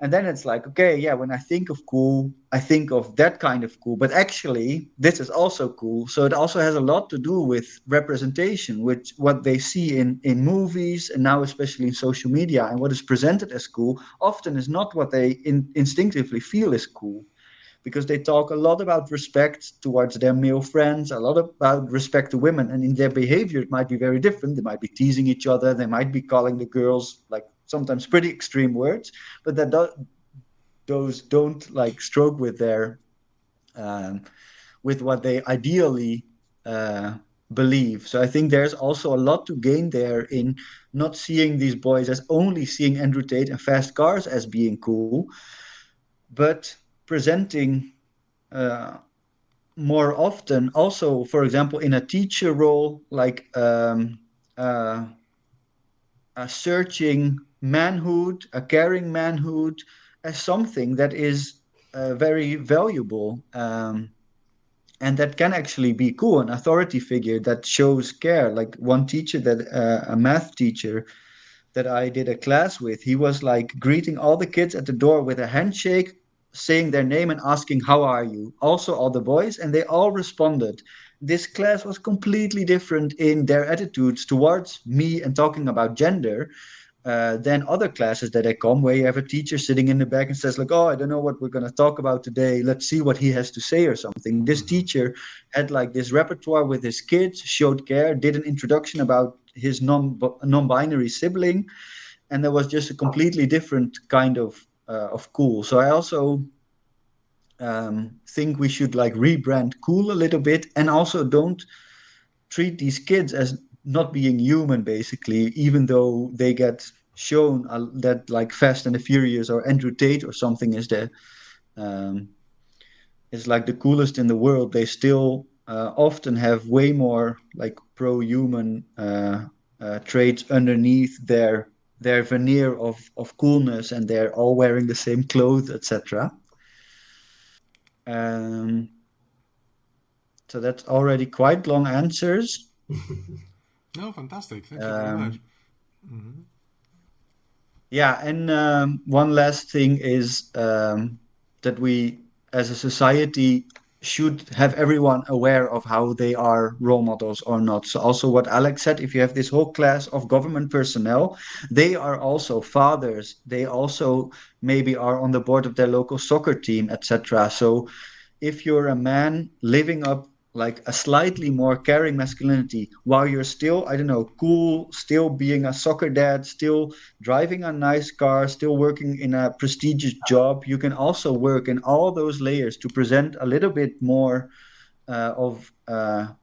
And then it's like, okay, yeah, when I think of cool, I think of that kind of cool, but actually this is also cool. So it also has a lot to do with representation, which what they see in movies, and now especially in social media, and what is presented as cool often is not what they instinctively feel is cool, because they talk a lot about respect towards their male friends, a lot about respect to women, and in their behavior it might be very different. They might be teasing each other, they might be calling the girls like sometimes pretty extreme words, but those don't like stroke with their with what they ideally believe. So I think there's also a lot to gain there in not seeing these boys as only seeing Andrew Tate and fast cars as being cool, but presenting uh, more often also, for example, in a teacher role, like a searching manhood, a caring manhood, as something that is very valuable, and that can actually be cool. An authority figure that shows care. Like one teacher that a math teacher that I did a class with, he was like greeting all the kids at the door with a handshake, saying their name and asking, "How are you?" Also, all the boys, and they all responded. This class was completely different in their attitudes towards me and talking about gender than other classes that I come, where you have a teacher sitting in the back and says like, "Oh, I don't know what we're going to talk about today. Let's see what he has to say," or something. This teacher had like this repertoire with his kids, showed care, did an introduction about his non-binary sibling, and there was just a completely different kind of cool. So I also think we should like rebrand cool a little bit, and also don't treat these kids as not being human, basically, even though they get shown that like Fast and the Furious or Andrew Tate or something um, is like the coolest in the world. They still often have way more like pro-human traits underneath their veneer of coolness, and they're all wearing the same clothes, etc. Um, so that's already quite long answers. No, fantastic. Thank you very much. Yeah, and one last thing is that we, as a society, should have everyone aware of how they are role models or not. So also what Alex said, if you have this whole class of government personnel, they are also fathers. They also maybe are on the board of their local soccer team, etc. So if you're a man living up like a slightly more caring masculinity while you're still, I don't know, cool, still being a soccer dad, still driving a nice car, still working in a prestigious job, you can also work in all those layers to present a little bit more of a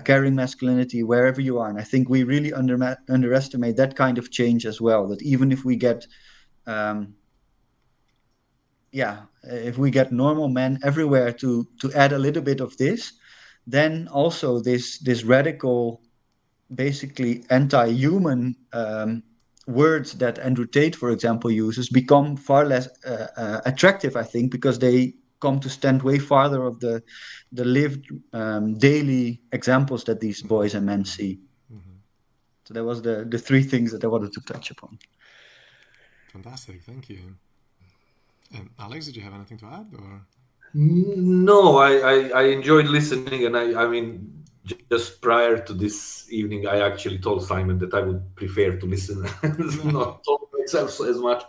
caring masculinity wherever you are. And I think we really underestimate that kind of change as well. That even if we get, if we get normal men everywhere to add a little bit of this, then also this radical, basically anti-human words that Andrew Tate, for example, uses become far less attractive, I think, because they come to stand way farther of the lived daily examples that these boys and men see. Mm-hmm. So that was the three things that I wanted to touch upon. Fantastic, thank you. Alex, did you have anything to add, or? No, I enjoyed listening, and I mean, just prior to this evening, I actually told Simon that I would prefer to listen and not talk myself as much.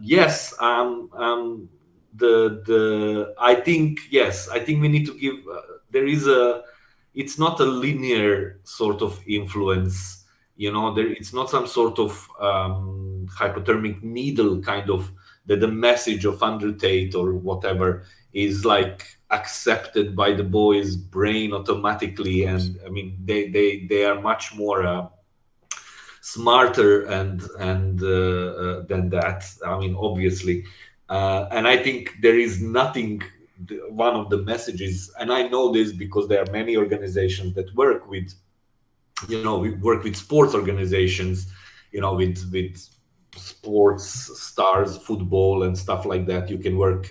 Yes, I think we need to give. It's not a linear sort of influence, it's not some sort of hypodermic needle kind of, that the message of Andrew Tate or whatever is like accepted by the boys' brain automatically. And I mean, they are much more smarter and than that. I mean, obviously, and I think there is nothing. One of the messages, and I know this because there are many organizations that work with, we work with sports organizations, with sports stars, football and stuff like that. You can work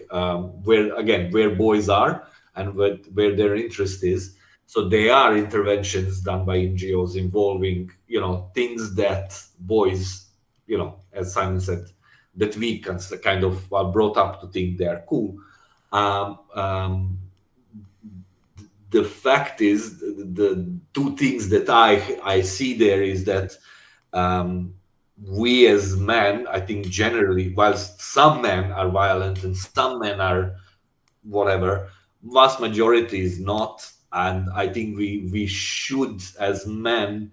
where boys are and where their interest is. So there are interventions done by NGOs involving, things that boys, as Simon said, that we kind of are brought up to think they are cool. The fact is, the two things that I see there is that we as men, I think generally, whilst some men are violent and some men are whatever, vast majority is not. And I think we should, as men,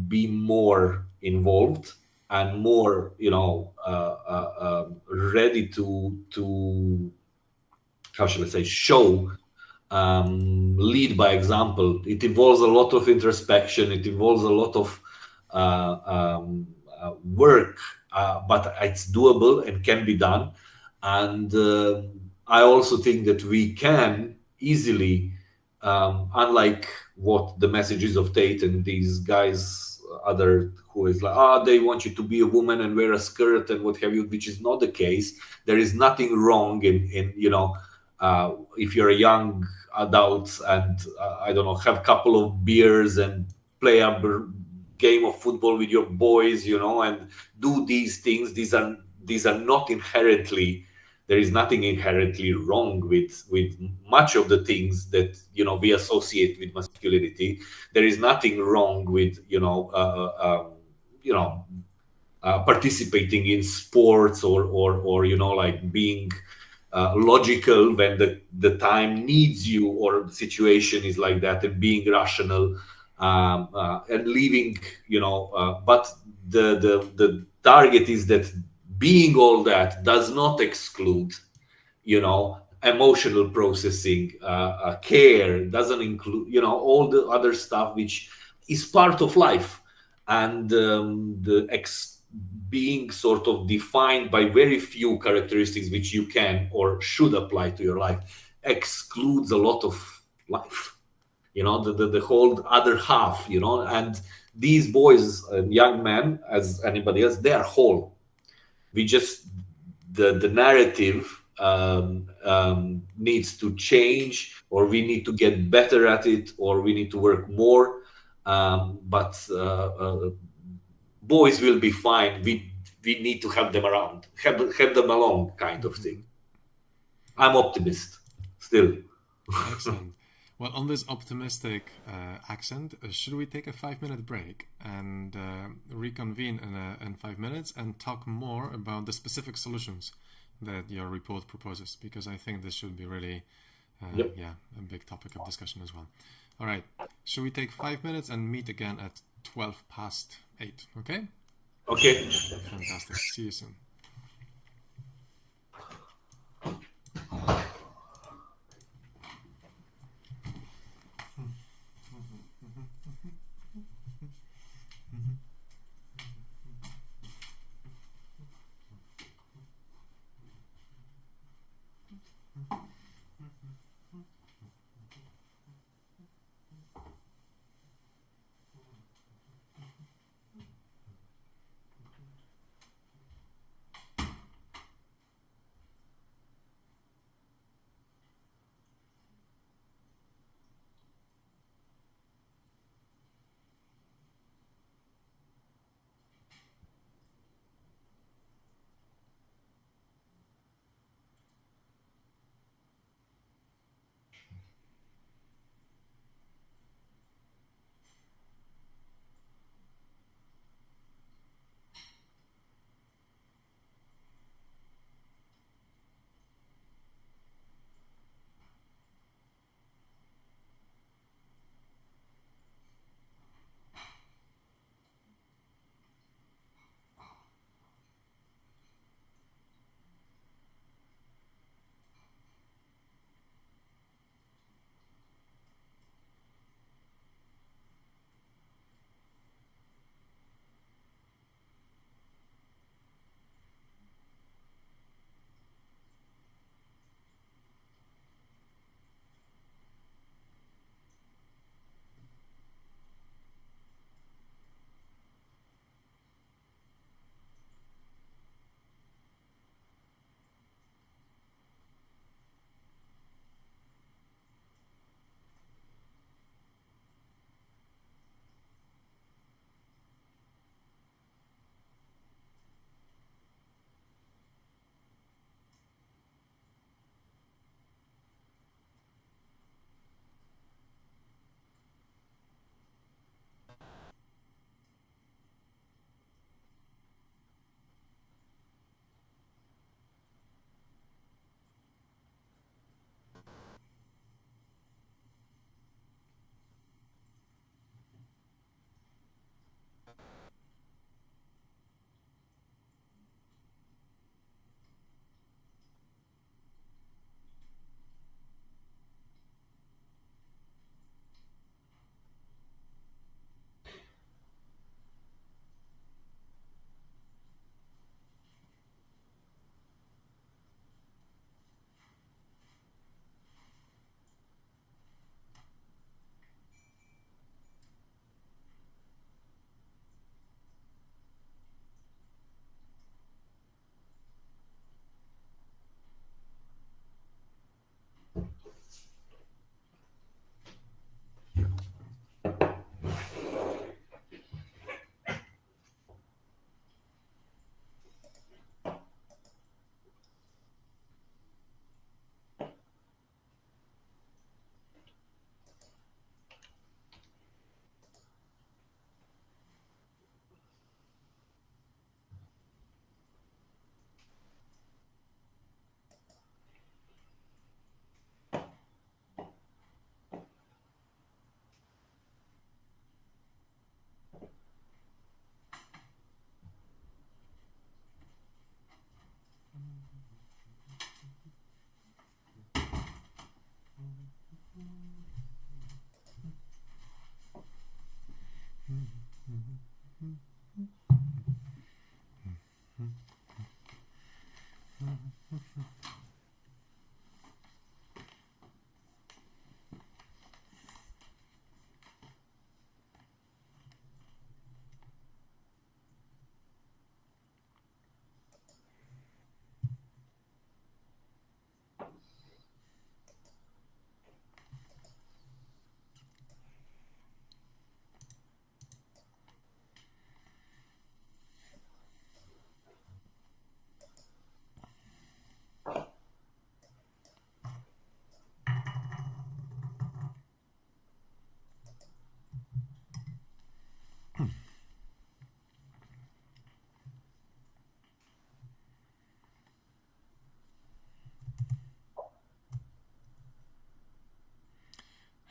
be more involved and more, ready to how should I say, show, lead by example. It involves a lot of introspection. It involves a lot of work, but it's doable and can be done. And I also think that we can easily, unlike what the messages of Tate and these guys, other who is like, they want you to be a woman and wear a skirt and what have you, which is not the case. There is nothing wrong in if you're a young adult and I don't know, have a couple of beers and play a game of football with your boys, and do these things. These are not inherently. There is nothing inherently wrong with much of the things that we associate with masculinity. There is nothing wrong with participating in sports or like being logical when the time needs you or the situation is like that, and being rational and leaving, but the target is that being all that does not exclude, emotional processing, care, doesn't include, all the other stuff which is part of life. And being sort of defined by very few characteristics which you can or should apply to your life excludes a lot of life, the whole other half, and these boys and young men, as anybody else, they are whole. We just, the narrative needs to change, or we need to get better at it, or we need to work more, but boys will be fine. We need to have them around, have them along, kind of thing. I'm optimist still. Excellent. Well, on this optimistic accent, should we take a 5-minute break and reconvene in 5 minutes and talk more about the specific solutions that your report proposes, because I think this should be really, Yep. yeah, a big topic of discussion as well. All right, should we take 5 minutes and meet again at 8:12? Okay? Okay. Fantastic. See you soon.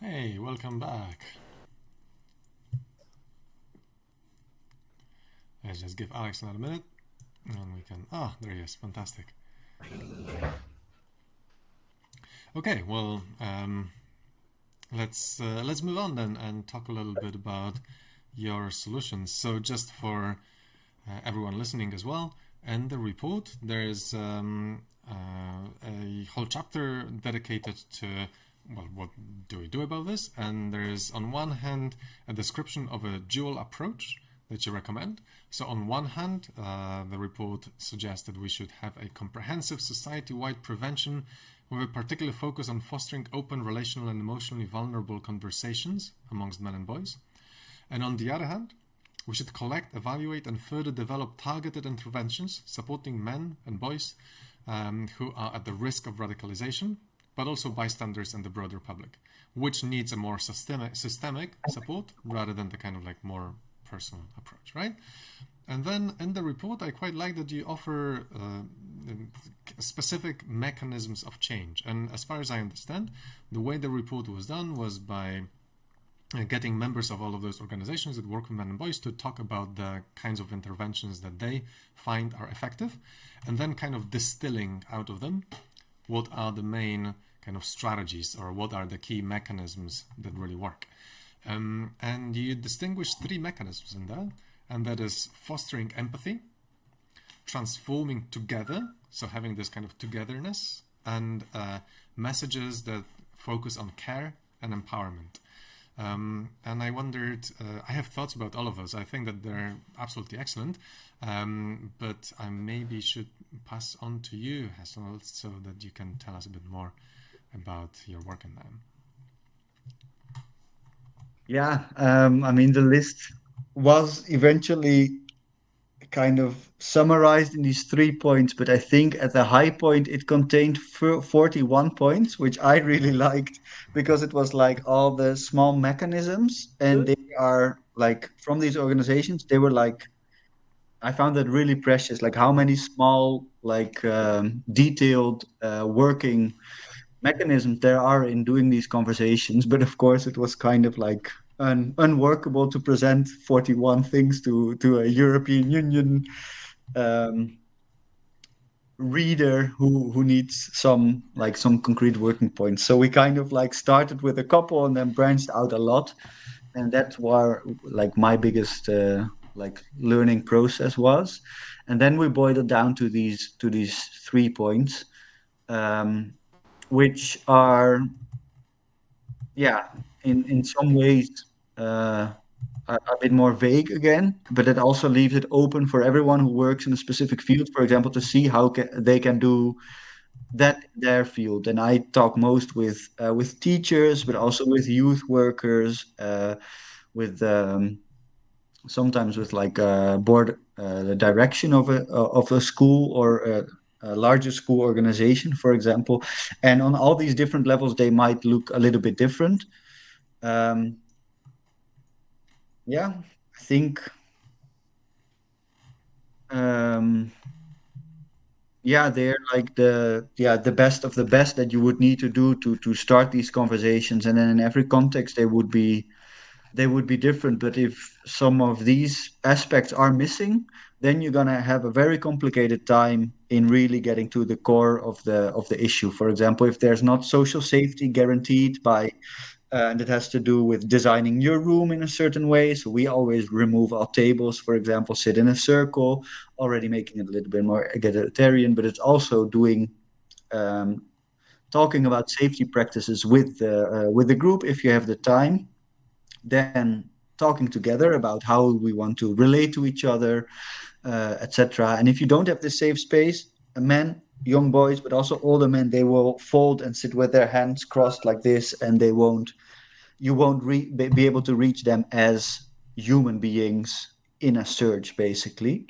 Hey, welcome back. Let's just give Alex another minute, and we can. Ah, there he is. Fantastic. Okay, well, let's move on then and talk a little bit about your solutions. So, just for everyone listening as well, in the report, there's a whole chapter dedicated to, well, what do we do about this? And there's, on one hand, a description of a dual approach that you recommend. So on one hand, the report suggests that we should have a comprehensive society-wide prevention with a particular focus on fostering open, relational, and emotionally vulnerable conversations amongst men and boys. And on the other hand, we should collect, evaluate, and further develop targeted interventions supporting men and boys who are at the risk of radicalization, but also bystanders and the broader public, which needs a more systemic support rather than the kind of like more personal approach, right? And then in the report, I quite like that you offer specific mechanisms of change. And as far as I understand, the way the report was done was by getting members of all of those organizations that work with men and boys to talk about the kinds of interventions that they find are effective, and then kind of distilling out of them what are the main kind of strategies or what are the key mechanisms that really work. And you distinguish three mechanisms in that, and that is fostering empathy, transforming together, so having this kind of togetherness, and messages that focus on care and empowerment. And I wondered, I have thoughts about all of those. I think that they're absolutely excellent, but I maybe should pass on to you, Hassel, so that you can tell us a bit more about your work in them. Yeah, I mean, the list was eventually kind of summarized in these 3 points, but I think at the high point it contained 41 points, which I really liked because it was like all the small mechanisms, and they are like from these organizations, they were like, I found that really precious, like how many small, like detailed working mechanisms there are in doing these conversations. But of course, it was kind of like unworkable to present 41 things to a European Union reader who needs some concrete working points. So we kind of like started with a couple and then branched out a lot, and that's where like my biggest like learning process was. And then we boiled it down to these 3 points, which are, yeah, in some ways a bit more vague again, but it also leaves it open for everyone who works in a specific field, for example, to see how they can do that in their field. And I talk most with teachers, but also with youth workers, with sometimes with like board the direction of a school or a larger school organization, for example. And on all these different levels, they might look a little bit different. Yeah, I think yeah, they're like the best of the best that you would need to do to start these conversations. And then in every context they would be different. But if some of these aspects are missing, then you're gonna have a very complicated time in really getting to the core of the issue. For example, if there's not social safety guaranteed by and it has to do with designing your room in a certain way. So we always remove our tables, for example, sit in a circle, already making it a little bit more egalitarian. But it's also doing talking about safety practices with the group if you have the time. Then talking together about how we want to relate to each other, etc. And if you don't have this safe space, men, young boys, but also older men, they will fold and sit with their hands crossed like this, and you won't be able to reach them as human beings in a surge, basically.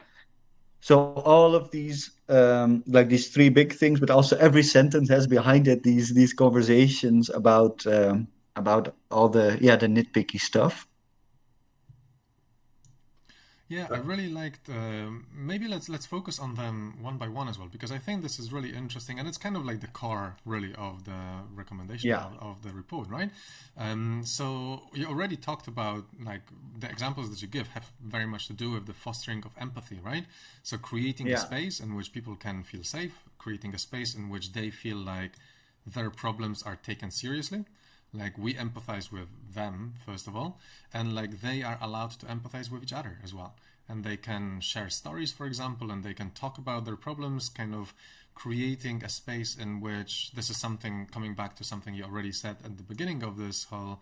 So all of these, like these three big things, but also every sentence has behind it these conversations about all the nitpicky stuff. Yeah, I really liked. Maybe let's focus on them one by one as well, because I think this is really interesting, and it's kind of like the core, really, of the recommendation Yeah, of the report, right? So you already talked about like the examples that you give have very much to do with the fostering of empathy, right? So creating a yeah, space in which people can feel safe, creating a space in which they feel like their problems are taken seriously, like we empathize with them first of all, and like they are allowed to empathize with each other as well, and they can share stories, for example, and they can talk about their problems, kind of creating a space in which this is something, coming back to something you already said at the beginning of this whole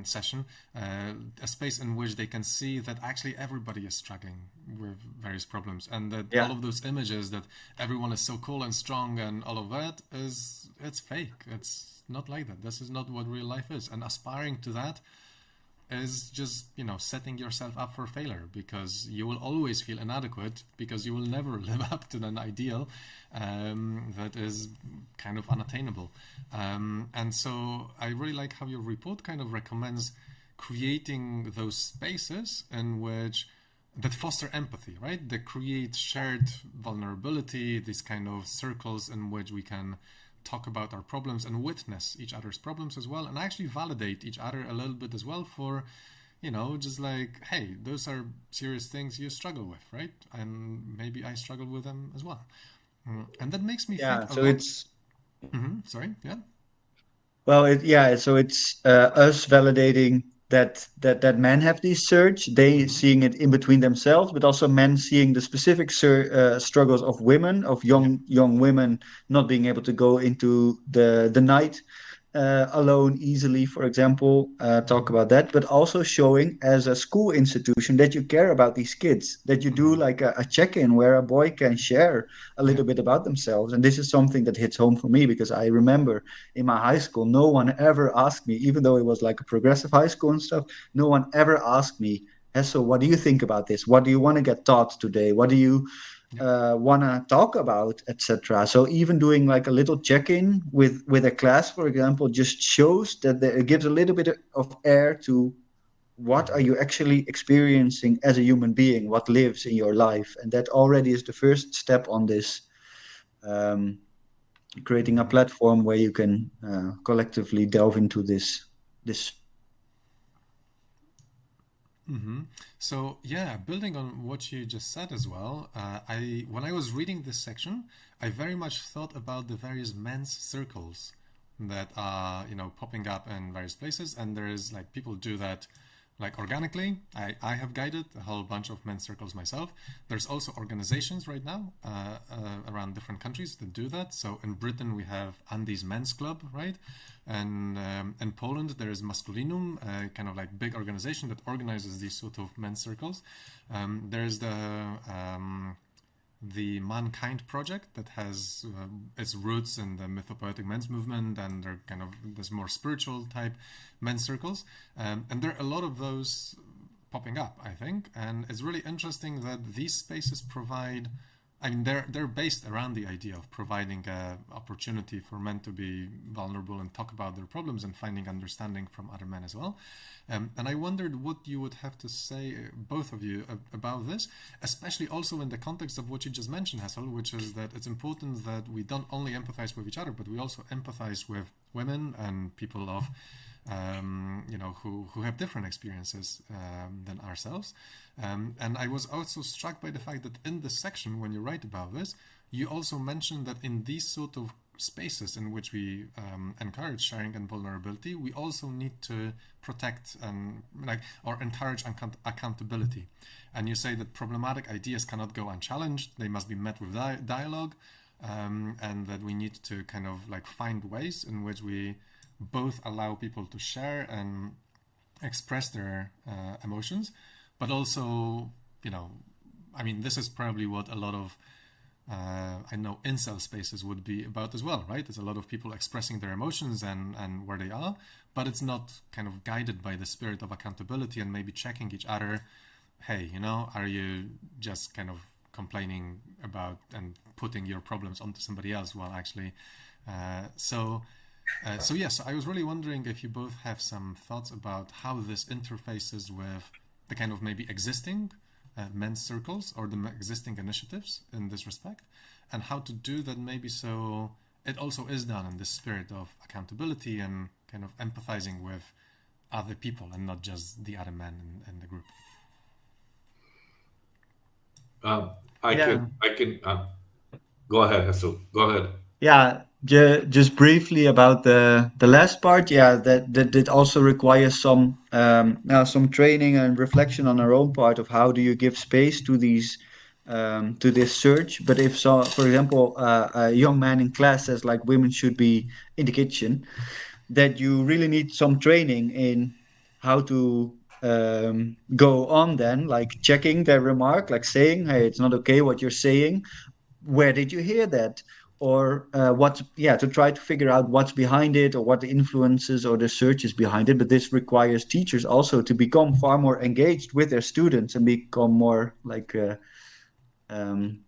session, a space in which they can see that actually everybody is struggling with various problems, and that all yeah. of those images that everyone is so cool and strong and all of that is, it's fake. It's not like that. This is not what real life is, and aspiring to that is just, you know, setting yourself up for failure, because you will always feel inadequate, because you will never live up to an ideal that is kind of unattainable. And so I really like how your report kind of recommends creating those spaces in which that foster empathy, right? That create shared vulnerability, these kind of circles in which we can talk about our problems and witness each other's problems as well, and actually validate each other a little bit as well for, you know, just like, hey, those are serious things you struggle with, right? And maybe I struggle with them as well. And that makes me think Yeah, a so lot. it's Sorry, yeah. well, so it's us validating that men have these surge, they hmm seeing it in between themselves, but also men seeing the specific struggles of women, of Yeah. young women not being able to go into the night alone easily, for example, talk hmm about that, but also showing as a school institution that you care about these kids, that you do hmm like a check-in where a boy can share a Yeah. little bit about themselves. And this is something that hits home for me because I remember in my high school, no one ever asked me, even though it was like a progressive high school and stuff, no one ever asked me, "Hey, so what do you think about this? What do you want to get taught today? What do you Yeah. want to talk about, etc." So even doing like a little check-in with a class, for example, just shows that it gives a little bit of air to what are hmm you actually experiencing as a human being, what lives in your life, and that already is the first step on this, um, creating a hmm platform where you can collectively delve into this. So yeah, building on what you just said as well, I when I was reading this section, I very much thought about the various men's circles that are, you know, popping up in various places, and there is like people do that like organically. I have guided a whole bunch of men's circles myself. There's also organizations right now around different countries that do that. So in Britain we have Andy's Men's Club, right? And in Poland there is Masculinum, kind of like big organization that organizes these sort of men's circles. There's the Mankind Project that has its roots in the mythopoetic men's movement, and they're kind of this more spiritual type men's circles. And there are a lot of those popping up, I think. And it's really interesting that these spaces provide, I mean, they're based around the idea of providing an opportunity for men to be vulnerable and talk about their problems and finding understanding from other men as well. And I wondered what you would have to say, both of you, about this, especially also in the context of what you just mentioned, Hassel, which is that it's important that we don't only empathize with each other, but we also empathize with women and people of you know, who have different experiences than ourselves. And I was also struck by the fact that in this section, when you write about this, you also mentioned that in these sort of spaces in which we encourage sharing and vulnerability, we also need to protect and or encourage accountability. And you say that problematic ideas cannot go unchallenged; they must be met with dialogue, and that we need to kind of like find ways in which we both allow people to share and express their emotions, but also, you know, I mean, this is probably what a lot of I know incel spaces would be about as well, right? There's a lot of people expressing their emotions and where they are, but it's not kind of guided by the spirit of accountability and maybe checking each other. Hey, you know, are you just kind of complaining about and putting your problems onto somebody else while actually so yes, I was really wondering if you both have some thoughts about how this interfaces with the kind of maybe existing men's circles or the existing initiatives in this respect, and how to do that maybe so it also is done in this spirit of accountability and kind of empathizing with other people and not just the other men in the group. I can go ahead, Hassel. Go ahead. Yeah, just briefly about the last part. Yeah, that also requires some training and reflection on our own part of how do you give space to these to this search. But if so, for example, a young man in class says like women should be in the kitchen, that you really need some training in how to go on then, like checking their remark, like saying, hey, it's not okay what you're saying, where did you hear that, or to try to figure out what's behind it or what the influences or the searches behind it. But this requires teachers also to become far more engaged with their students and become more like um,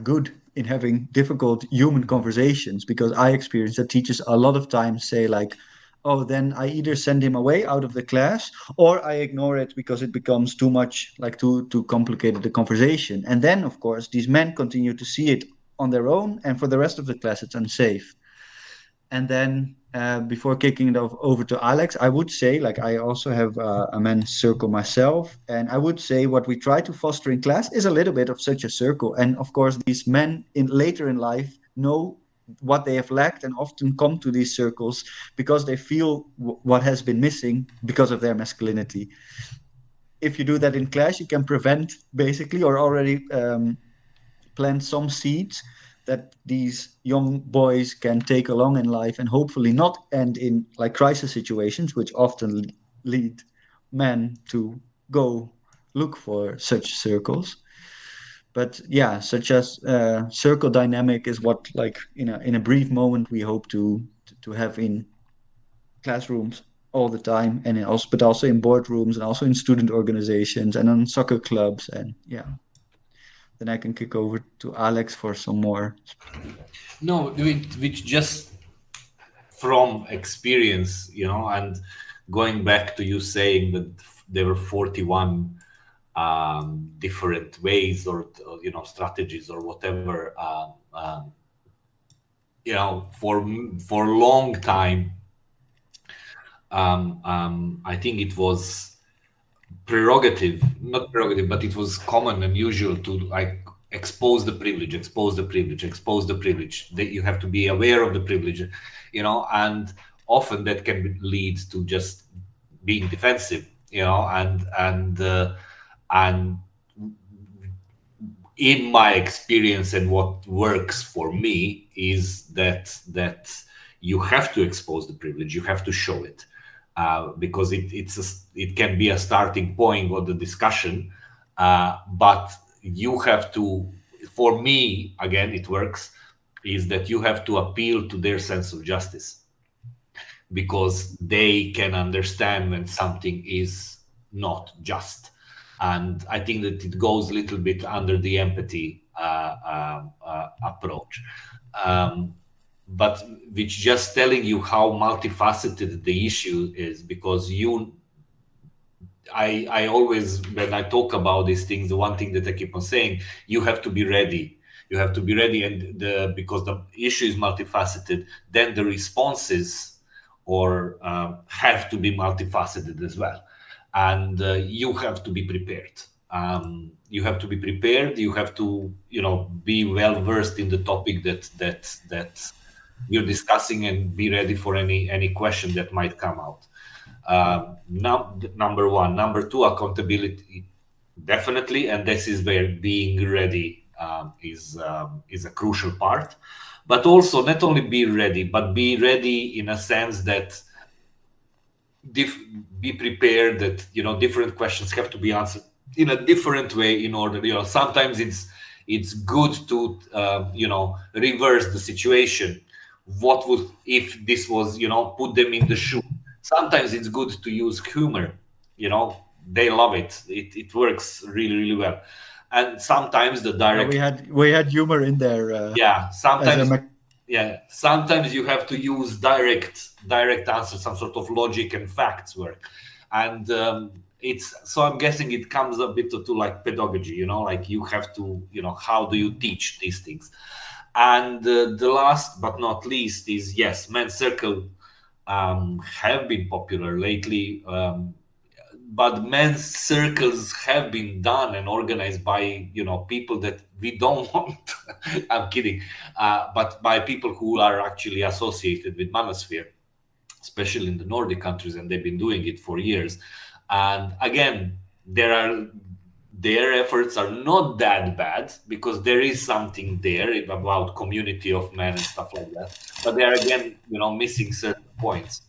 good in having difficult human conversations, because I experience that teachers a lot of times say like, oh, then I either send him away out of the class or I ignore it because it becomes too much, like too complicated a conversation. And then of course these men continue to see it on their own, and for the rest of the class it's unsafe. And then before kicking it over to Alex, I would say, like, I also have a men's circle myself. And I would say what we try to foster in class is a little bit of such a circle. And of course, these men later in life know what they have lacked and often come to these circles because they feel what has been missing because of their masculinity. If you do that in class, you can prevent basically, or already plant some seeds that these young boys can take along in life and hopefully not end in like crisis situations, which often lead men to go look for such circles. But yeah, such as circle dynamic is what, like, in a brief moment we hope to have in classrooms all the time, and but also in boardrooms and also in student organizations and on soccer clubs. And yeah, then I can kick over to Alex for some more. No, which just from experience, and going back to you saying that there were 41 different ways or strategies or whatever. For a long time, I think it was not prerogative, but it was common and usual to like expose the privilege, that you have to be aware of the privilege, and often that can lead to just being defensive, and in my experience and what works for me is that you have to expose the privilege, you have to show it, because it can be a starting point of the discussion, but you have to, for me, again, it works, is that you have to appeal to their sense of justice, because they can understand when something is not just. And I think that it goes a little bit under the empathy approach. But which just telling you how multifaceted the issue is, because I always, when I talk about these things, the one thing that I keep on saying, you have to be ready. You have to be ready, and because the issue is multifaceted, then the responses have to be multifaceted as well, and you have to be prepared. You have to be prepared. You have to, be well versed in the topic that you're discussing, and be ready for any question that might come out. Number one. Number two, accountability, definitely, and this is where being ready is a crucial part. But also, not only be ready, but be ready in a sense that be prepared that different questions have to be answered in a different way in order. Sometimes it's good to reverse the situation. What would, if this was, put them in the shoe? Sometimes it's good to use humor. They love it. It works really, really well. And sometimes the direct. We had humor in there. Yeah, sometimes. Yeah, sometimes you have to use direct answer, some sort of logic and facts work. And it's so I'm guessing it comes a bit to like pedagogy, like you have to, how do you teach these things? And the last but not least is, yes, men's circle have been popular lately, but men's circles have been done and organized by people that we don't want. I'm kidding, but by people who are actually associated with manosphere, especially in the Nordic countries, and they've been doing it for years. And again, their efforts are not that bad because there is something there about community of men and stuff like that. But they are again, missing certain points.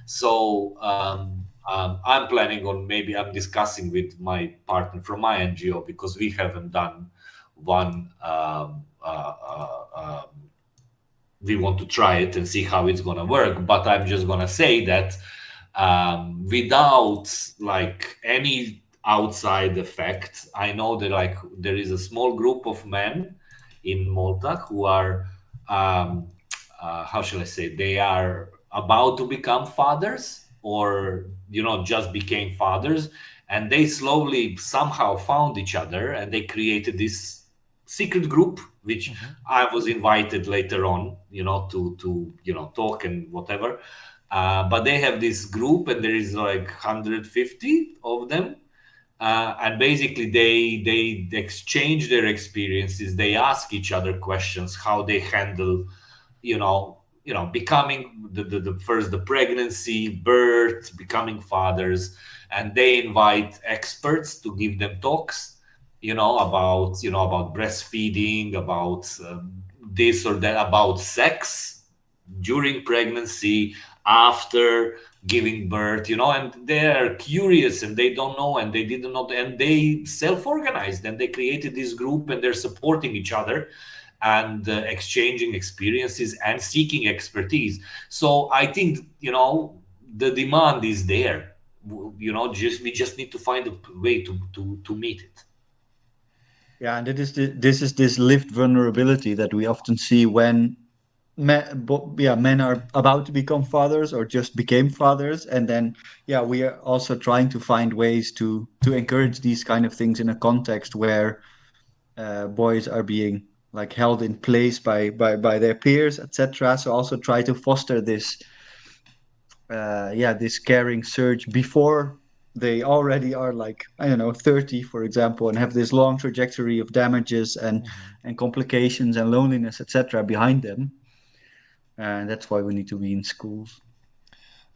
So I'm planning on, maybe I'm discussing with my partner from my NGO, because we haven't done one. We want to try it and see how it's gonna work. But I'm just gonna say that without like any outside effect, I know that like there is a small group of men in Malta who are how shall I say, they are about to become fathers, or just became fathers, and they slowly somehow found each other and they created this secret group, which I was invited later on, to talk and whatever. But they have this group, and there is like 150 of them, and basically they exchange their experiences. They ask each other questions, how they handle, becoming the first, the pregnancy, birth, becoming fathers, and they invite experts to give them talks, about breastfeeding, about this or that, about sex during pregnancy, after giving birth, and they're curious and they don't know and they didn't know, and they self-organized and they created this group and they're supporting each other and exchanging experiences and seeking expertise. So I think, the demand is there. We just need to find a way to meet it. Yeah, and this is this lived vulnerability that we often see when men are about to become fathers or just became fathers, and then we are also trying to find ways to encourage these kind of things in a context where boys are being like held in place by their peers, etc. So also try to foster this caring surge before they already are, like, I don't know, 30, for example, and have this long trajectory of damages and complications and loneliness, etc., behind them. And that's why we need to be in schools.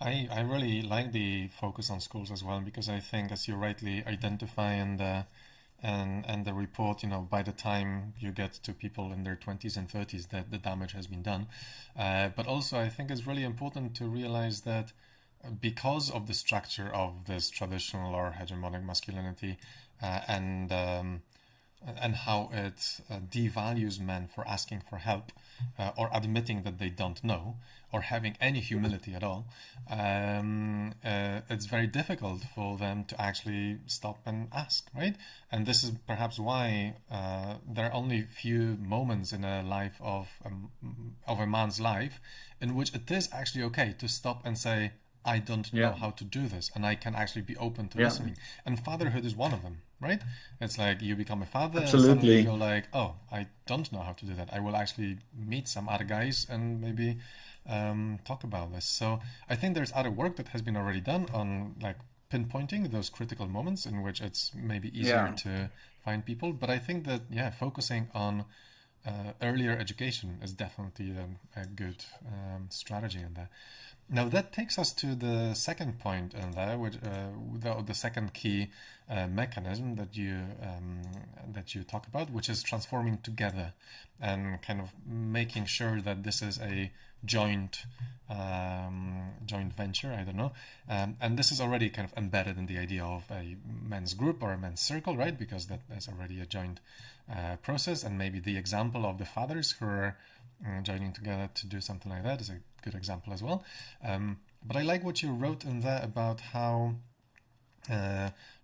I really like the focus on schools as well, because I think, as you rightly identify in the report, by the time you get to people in their 20s and 30s, that the damage has been done. But also, I think it's really important to realize that because of the structure of this traditional or hegemonic masculinity, and how it devalues men for asking for help, or admitting that they don't know, or having any humility at all, it's very difficult for them to actually stop and ask, right? And this is perhaps why there are only few moments in a life of a man's life in which it is actually okay to stop and say, I don't know how to do this, and I can actually be open to listening. And fatherhood is one of them, right? It's like you become a father, Absolutely. And suddenly you go like, oh, I don't know how to do that. I will actually meet some other guys and maybe talk about this. So I think there's other work that has been already done on like pinpointing those critical moments in which it's maybe easier to find people. But I think that, focusing on earlier education is definitely a good strategy in there. Now that takes us to the second point in there, which the second key mechanism that you talk about, which is transforming together and kind of making sure that this is a joint venture. I don't know, and this is already kind of embedded in the idea of a men's group or a men's circle, right? Because that is already a joint process, and maybe the example of the fathers who are joining together to do something like that is a good example as well. But I like what you wrote in there about how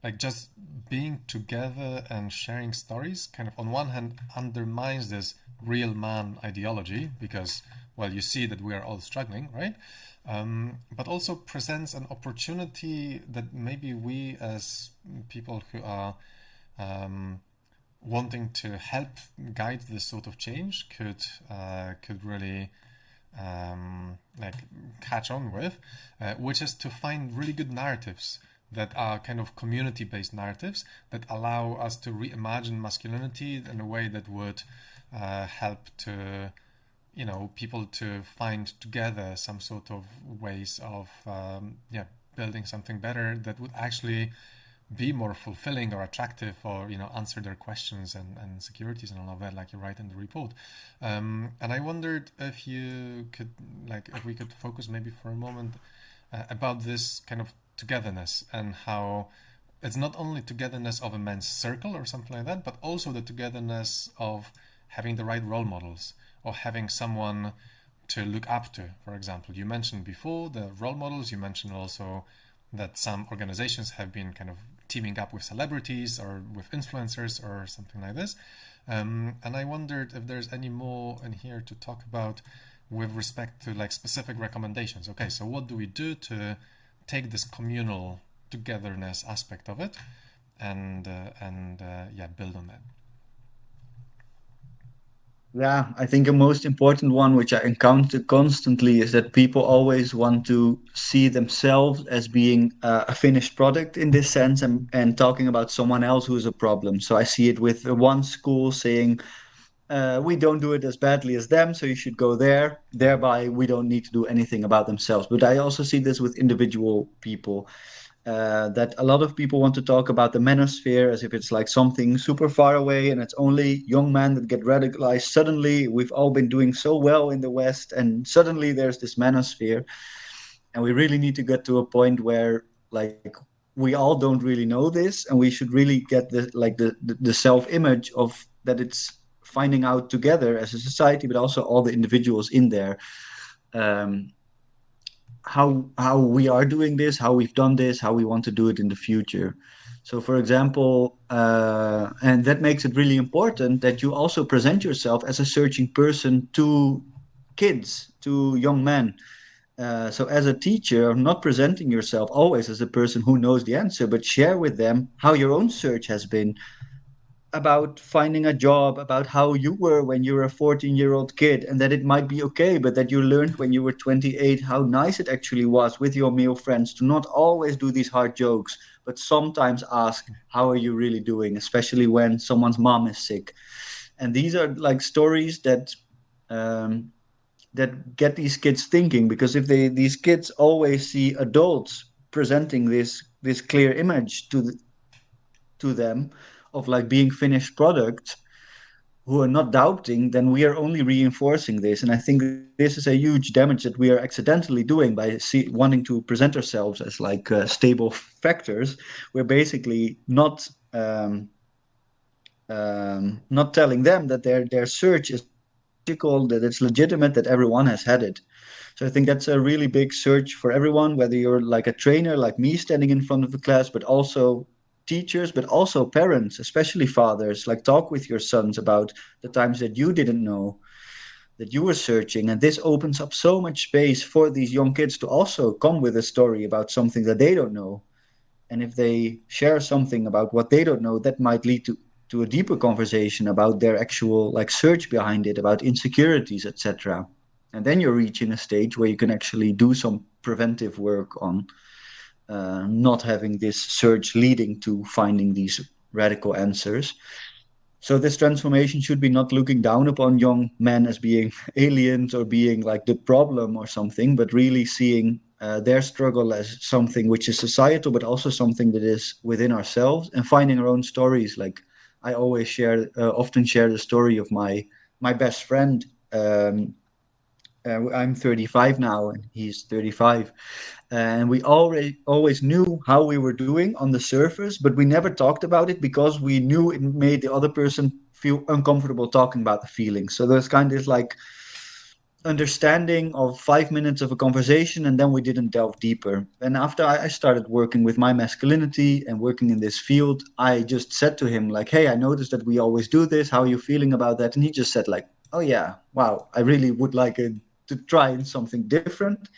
like just being together and sharing stories kind of on one hand undermines this real man ideology, because well, you see that we are all struggling, right? But also presents an opportunity that maybe we as people who are wanting to help guide this sort of change could really like catch on with, which is to find really good narratives that are kind of community-based narratives that allow us to reimagine masculinity in a way that would help to, you know, people to find together some sort of ways of building something better that would actually be more fulfilling or attractive, or, you know, answer their questions and insecurities and all of that, like you write in the report. And I wondered if you could, like, if we could focus maybe for a moment about this kind of togetherness, and how it's not only togetherness of a men's circle or something like that, but also the togetherness of having the right role models, or having someone to look up to. For example, you mentioned before the role models, you mentioned also that some organizations have been kind of teaming up with celebrities or with influencers or something like this. And I wondered if there's any more in here to talk about with respect to like specific recommendations. Okay, so what do we do to take this communal togetherness aspect of it and build on that? Yeah, I think a most important one, which I encounter constantly, is that people always want to see themselves as being a finished product in this sense, and talking about someone else who is a problem. So I see it with one school saying, we don't do it as badly as them, so you should go there. Thereby, we don't need to do anything about themselves. But I also see this with individual people. That a lot of people want to talk about the manosphere as if it's like something super far away, and it's only young men that get radicalized. Suddenly, we've all been doing so well in the West, and suddenly there's this manosphere, and we really need to get to a point where like we all don't really know this, and we should really get the self-image of that it's finding out together as a society, but also all the individuals in there. Um, how we are doing this, how we've done this, how we want to do it in the future. So, for example, and that makes it really important that you also present yourself as a searching person to kids, to young men. So, as a teacher, not presenting yourself always as a person who knows the answer, but share with them how your own search has been, about finding a job, about how you were when you were a 14-year-old kid, and that it might be okay, but that you learned when you were 28 how nice it actually was with your male friends to not always do these hard jokes, but sometimes ask, how are you really doing, especially when someone's mom is sick. And these are like stories um, that get these kids thinking, because if these kids always see adults presenting this clear image to them of like being finished products who are not doubting, then we are only reinforcing this. And I think this is a huge damage that we are accidentally doing by wanting to present ourselves as like stable factors. We're basically not telling them that their search is logical, that it's legitimate, that everyone has had it. So I think that's a really big search for everyone, whether you're like a trainer like me standing in front of the class, but also teachers, but also parents, especially fathers. Like, talk with your sons about the times that you didn't know, that you were searching. And this opens up so much space for these young kids to also come with a story about something that they don't know. And if they share something about what they don't know, that might lead to a deeper conversation about their actual like search behind it, about insecurities, etc. And then you're reaching a stage where you can actually do some preventive work on not having this search leading to finding these radical answers. So this transformation should be not looking down upon young men as being aliens or being like the problem or something, but really seeing their struggle as something which is societal, but also something that is within ourselves, and finding our own stories. Like, I always often share the story of my best friend. I'm 35 now, and he's 35. And we always knew how we were doing on the surface, but we never talked about it because we knew it made the other person feel uncomfortable talking about the feelings. So there's kind of this like understanding of 5 minutes of a conversation, and then we didn't delve deeper. And after I started working with my masculinity and working in this field, I just said to him like, hey, I noticed that we always do this. How are you feeling about that? And he just said like, oh yeah, wow, I really would like to try something different.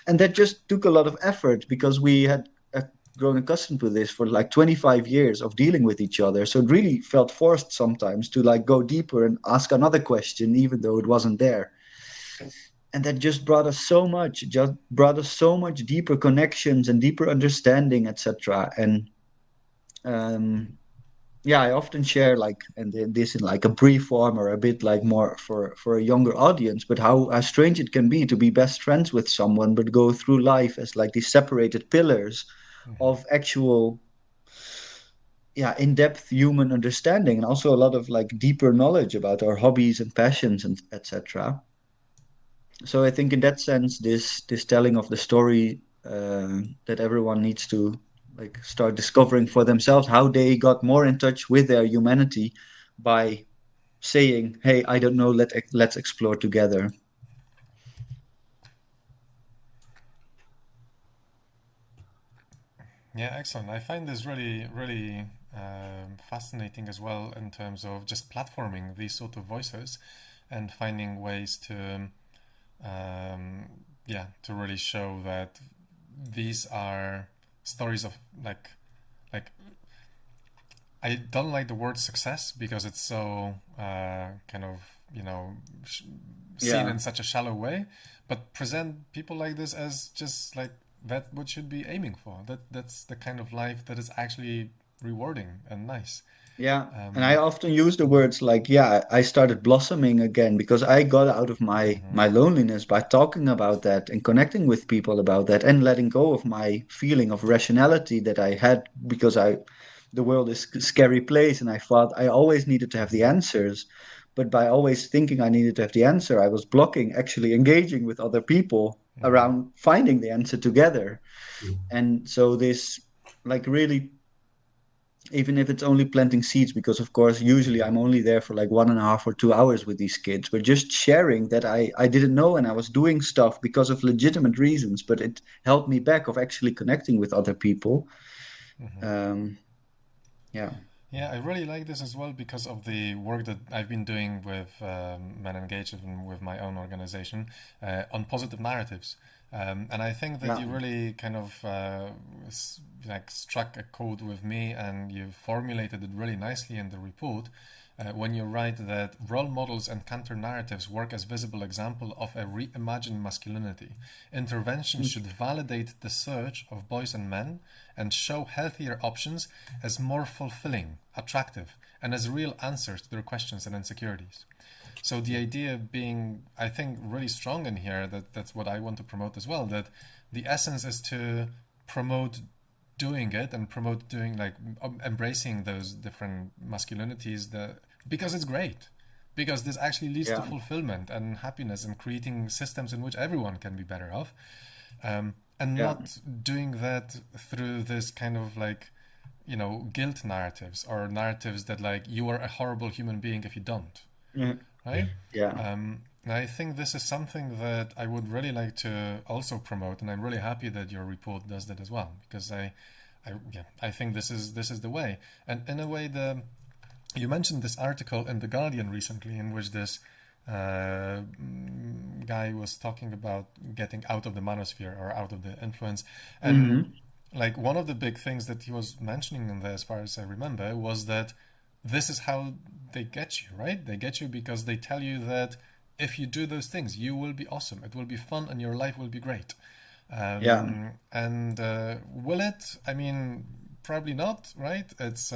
And that just took a lot of effort because we had grown accustomed to this for like 25 years of dealing with each other. So it really felt forced sometimes to like go deeper and ask another question, even though it wasn't there. And that just brought us so much, just brought us so much deeper connections and deeper understanding, etc. And um, yeah, I often share like, and this in like a brief form or a bit like more for a younger audience, but how strange it can be to be best friends with someone, but go through life as like these separated pillars of actual, yeah, in-depth human understanding, and also a lot of like deeper knowledge about our hobbies and passions and etc. So I think in that sense, this telling of the story, that everyone needs to like start discovering for themselves how they got more in touch with their humanity by saying, "Hey, I don't know, let's explore together." Yeah, excellent. I find this really, really fascinating as well in terms of just platforming these sort of voices and finding ways to, yeah, to really show that these are stories of like I don't like the word success because it's so kind of, seen Yeah, in such a shallow way, but present people like this as just like that what should be aiming for. That's the kind of life that is actually rewarding and nice. yeah. And I Um, often use the words like, yeah, I started blossoming again because I got out of my loneliness by talking about that and connecting with people about that and letting go of my feeling of rationality that I had because the world is a scary place and I thought I always needed to have the answers. But by always thinking I needed to have the answer, I was blocking actually engaging with other people around finding the answer together. And so this like really, even if it's only planting seeds, because of course usually I'm only there for like 1.5 or 2 hours with these kids, but just sharing that I didn't know and I was doing stuff because of legitimate reasons, but it held me back of actually connecting with other people. um yeah. Yeah, I really like this as well because of the work that I've been doing with Men Engaged and with my own organization on positive narratives. And I think that Yeah. you really kind of like struck a chord with me and you formulated it really nicely in the report when you write that role models and counter narratives work as visible example of a reimagined masculinity. Intervention should validate the search of boys and men and show healthier options as more fulfilling, attractive, and as real answers to their questions and insecurities. So the idea being, I think, really strong in here, that's what I want to promote as well, that the essence is to promote doing it and promote doing like embracing those different masculinities because it's great, because this actually leads to Yeah. fulfillment and happiness and creating systems in which everyone can be better off, and Yeah. not doing that through this kind of like guilt narratives or narratives that like you are a horrible human being if you don't, Yeah. right? Yeah. And I think this is something that I would really like to also promote, and I'm really happy that your report does that as well, because I think this is the way. And in a way, you mentioned this article in The Guardian recently in which this guy was talking about getting out of the manosphere or out of the influence, and Hmm. like one of the big things that he was mentioning in there, as far as I remember, was that this is how they get you, right? They get you because they tell you that if you do those things, you will be awesome. It will be fun and your life will be great. Yeah. And will it? I mean, probably not, right? It's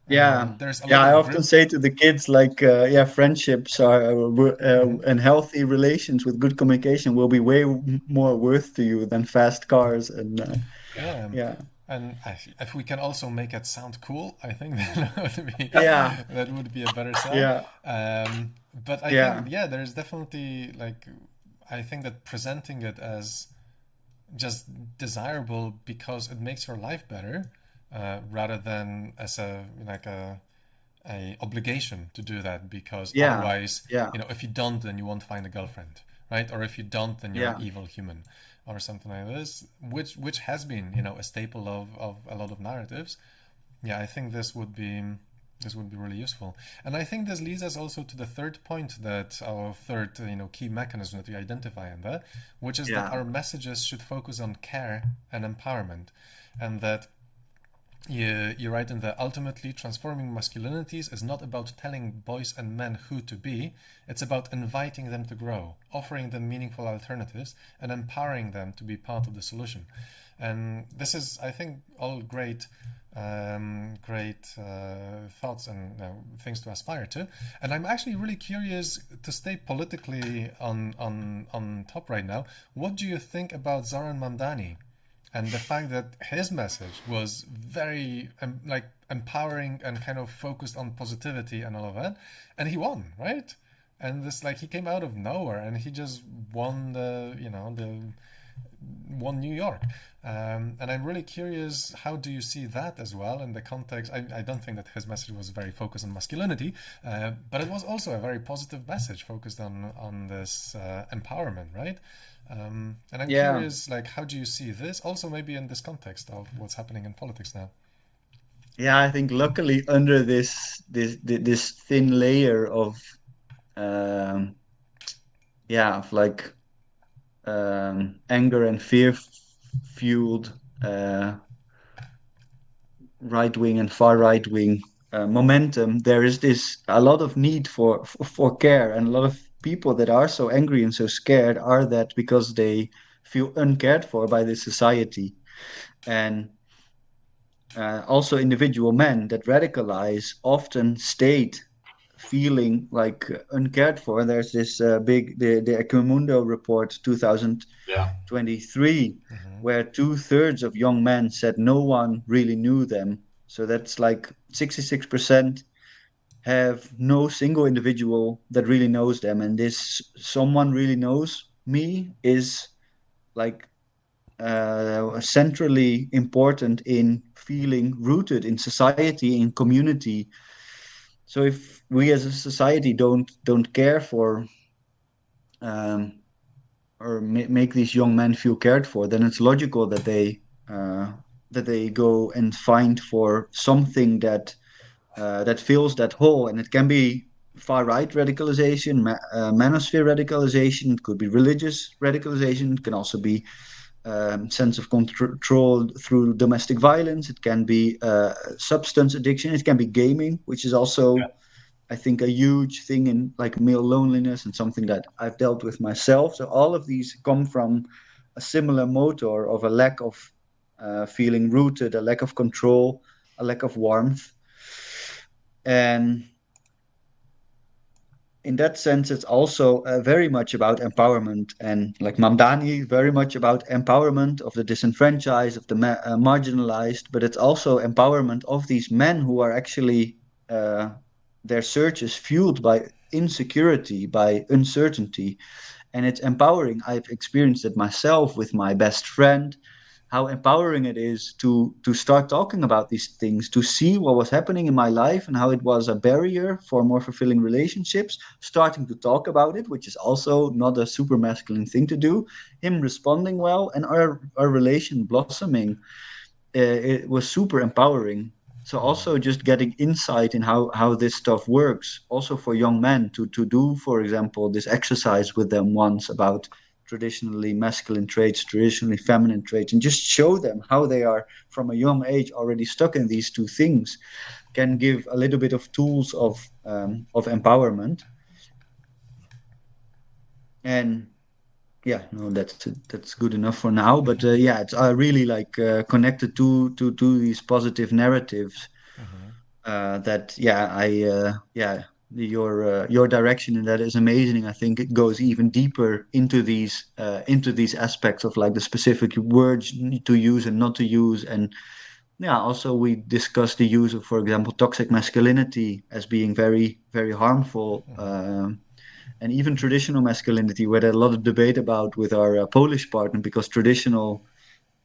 Yeah. there's a Yeah, lot I of often say to the kids like, yeah, friendships are and healthy relations with good communication will be way more worth to you than fast cars and yeah. yeah. And if we can also make it sound cool, I think that would be Yeah. that would be a better sell. Yeah. But I think Yeah. yeah, there's definitely like I think that presenting it as just desirable because it makes your life better, rather than as a obligation to do that because Yeah. otherwise, Yeah. if you don't, then you won't find a girlfriend, right? Or if you don't, then you're an Yeah. evil human, or something like this, which has been, a staple of a lot of narratives. Yeah, I think this would be This would be really useful. And I think this leads us also to the third point, that our third, key mechanism that we identify in there, which is that our messages should focus on care and empowerment. And that you write in there, ultimately transforming masculinities is not about telling boys and men who to be, it's about inviting them to grow, offering them meaningful alternatives, and empowering them to be part of the solution. And this is, I think, all great thoughts and things to aspire to. And I'm actually really curious to stay politically on top right now. What do you think about Zoran Mamdani and the fact that his message was very empowering and kind of focused on positivity and all of that, and he won, right? And this, he came out of nowhere and he just won won New York. And I'm really curious, how do you see that as well in the context? I don't think that his message was very focused on masculinity, but it was also a very positive message focused on this empowerment, right? And I'm curious, how do you see this? Also, maybe in this context of what's happening in politics now. Yeah, I think luckily under this thin layer of anger and fear fueled right wing and far right wing momentum, there is a lot of need for care, and a lot of people that are so angry and so scared are that because they feel uncared for by this society. And also individual men that radicalize often state feeling uncared for. There's this the Equimundo report 2023, where 2/3 of young men said no one really knew them. So that's 66% have no single individual that really knows them, and this someone really knows me is centrally important in feeling rooted in society, in community. So if we as a society don't care for or make these young men feel cared for, then it's logical that they go and find for something that fills that hole. And it can be far right radicalization, manosphere radicalization. It could be religious radicalization. It can also be sense of control through domestic violence. It can be substance addiction. It can be gaming, which is also, I think, a huge thing in male loneliness, and something that I've dealt with myself. So all of these come from a similar motor of a lack of feeling rooted, a lack of control, a lack of warmth. And in that sense, it's also very much about empowerment. And Mamdani, very much about empowerment of the disenfranchised, of the marginalized, but it's also empowerment of these men who are actually, their search is fueled by insecurity, by uncertainty. And it's empowering. I've experienced it myself with my best friend, how empowering it is to start talking about these things, to see what was happening in my life and how it was a barrier for more fulfilling relationships, starting to talk about it, which is also not a super masculine thing to do, him responding well, and our relation blossoming. It was super empowering. So also just getting insight in how this stuff works, also for young men to do, for example, this exercise with them once about traditionally masculine traits, traditionally feminine traits, and just show them how they are from a young age already stuck in these two things, can give a little bit of tools of empowerment. And that's good enough for now. But it's really connected to these positive narratives. Your direction in that is amazing. I think it goes even deeper into these aspects of the specific words to use and not to use. And also we discussed the use of, for example, toxic masculinity as being very, very harmful. And even traditional masculinity, where there's a lot of debate about with our Polish partner, because traditional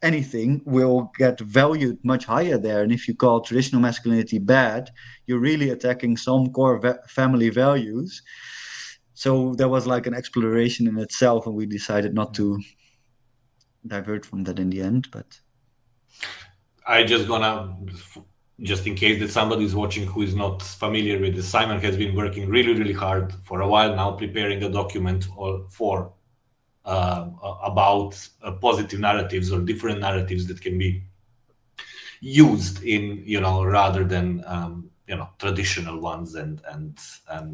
anything will get valued much higher there. And if you call traditional masculinity bad, you're really attacking some core family values. So there was an exploration in itself, and we decided not to divert from that in the end. But I just gonna just in case that somebody is watching who is not familiar with this, Simon has been working really, really hard for a while now, preparing a document for about positive narratives or different narratives that can be used in, rather than traditional ones and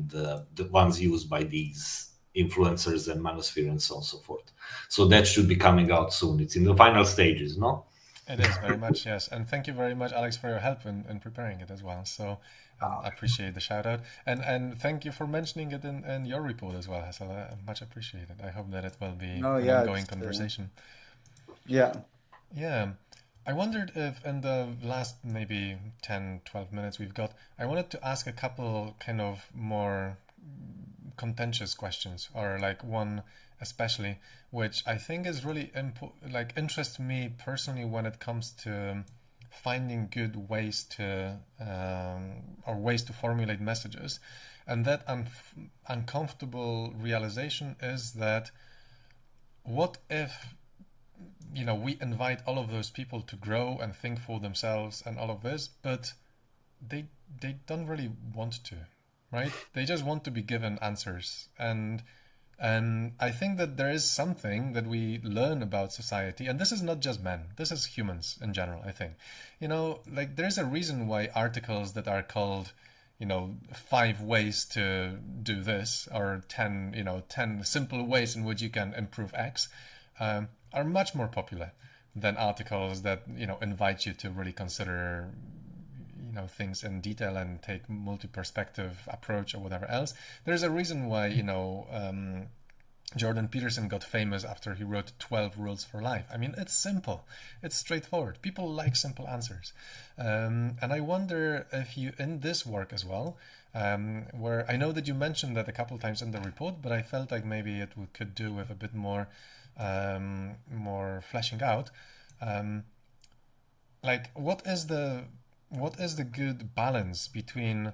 the ones used by these influencers and manosphere and so on and so forth. So that should be coming out soon. It's in the final stages, no? It is very much, yes. And thank you very much, Alex, for your help in preparing it as well. So I appreciate the shout out. And thank you for mentioning it in your report as well. So much appreciated. I hope that it will be Oh, an yeah, ongoing conversation. Yeah. Yeah. I wondered if in the last maybe 10, 12 minutes we've got, I wanted to ask a couple kind of more contentious questions, or like one especially, which I think is really interests me personally when it comes to finding good ways to or ways to formulate messages. And that uncomfortable realization is that what if we invite all of those people to grow and think for themselves and all of this, but they don't really want to, right? They just want to be given answers. And I think that there is something that we learn about society, and this is not just men, this is humans in general, I think. Like there's a reason why articles that are called 5 ways to do this, or 10 simple ways in which you can improve X, are much more popular than articles that invite you to really consider things in detail and take multi-perspective approach or whatever else. There's a reason why Jordan Peterson got famous after he wrote 12 Rules for Life. I mean, it's simple, it's straightforward. People like simple answers, and I wonder if you in this work as well, where I know that you mentioned that a couple times in the report, but I felt like maybe it could do with a bit more fleshing out. Like what is the good balance between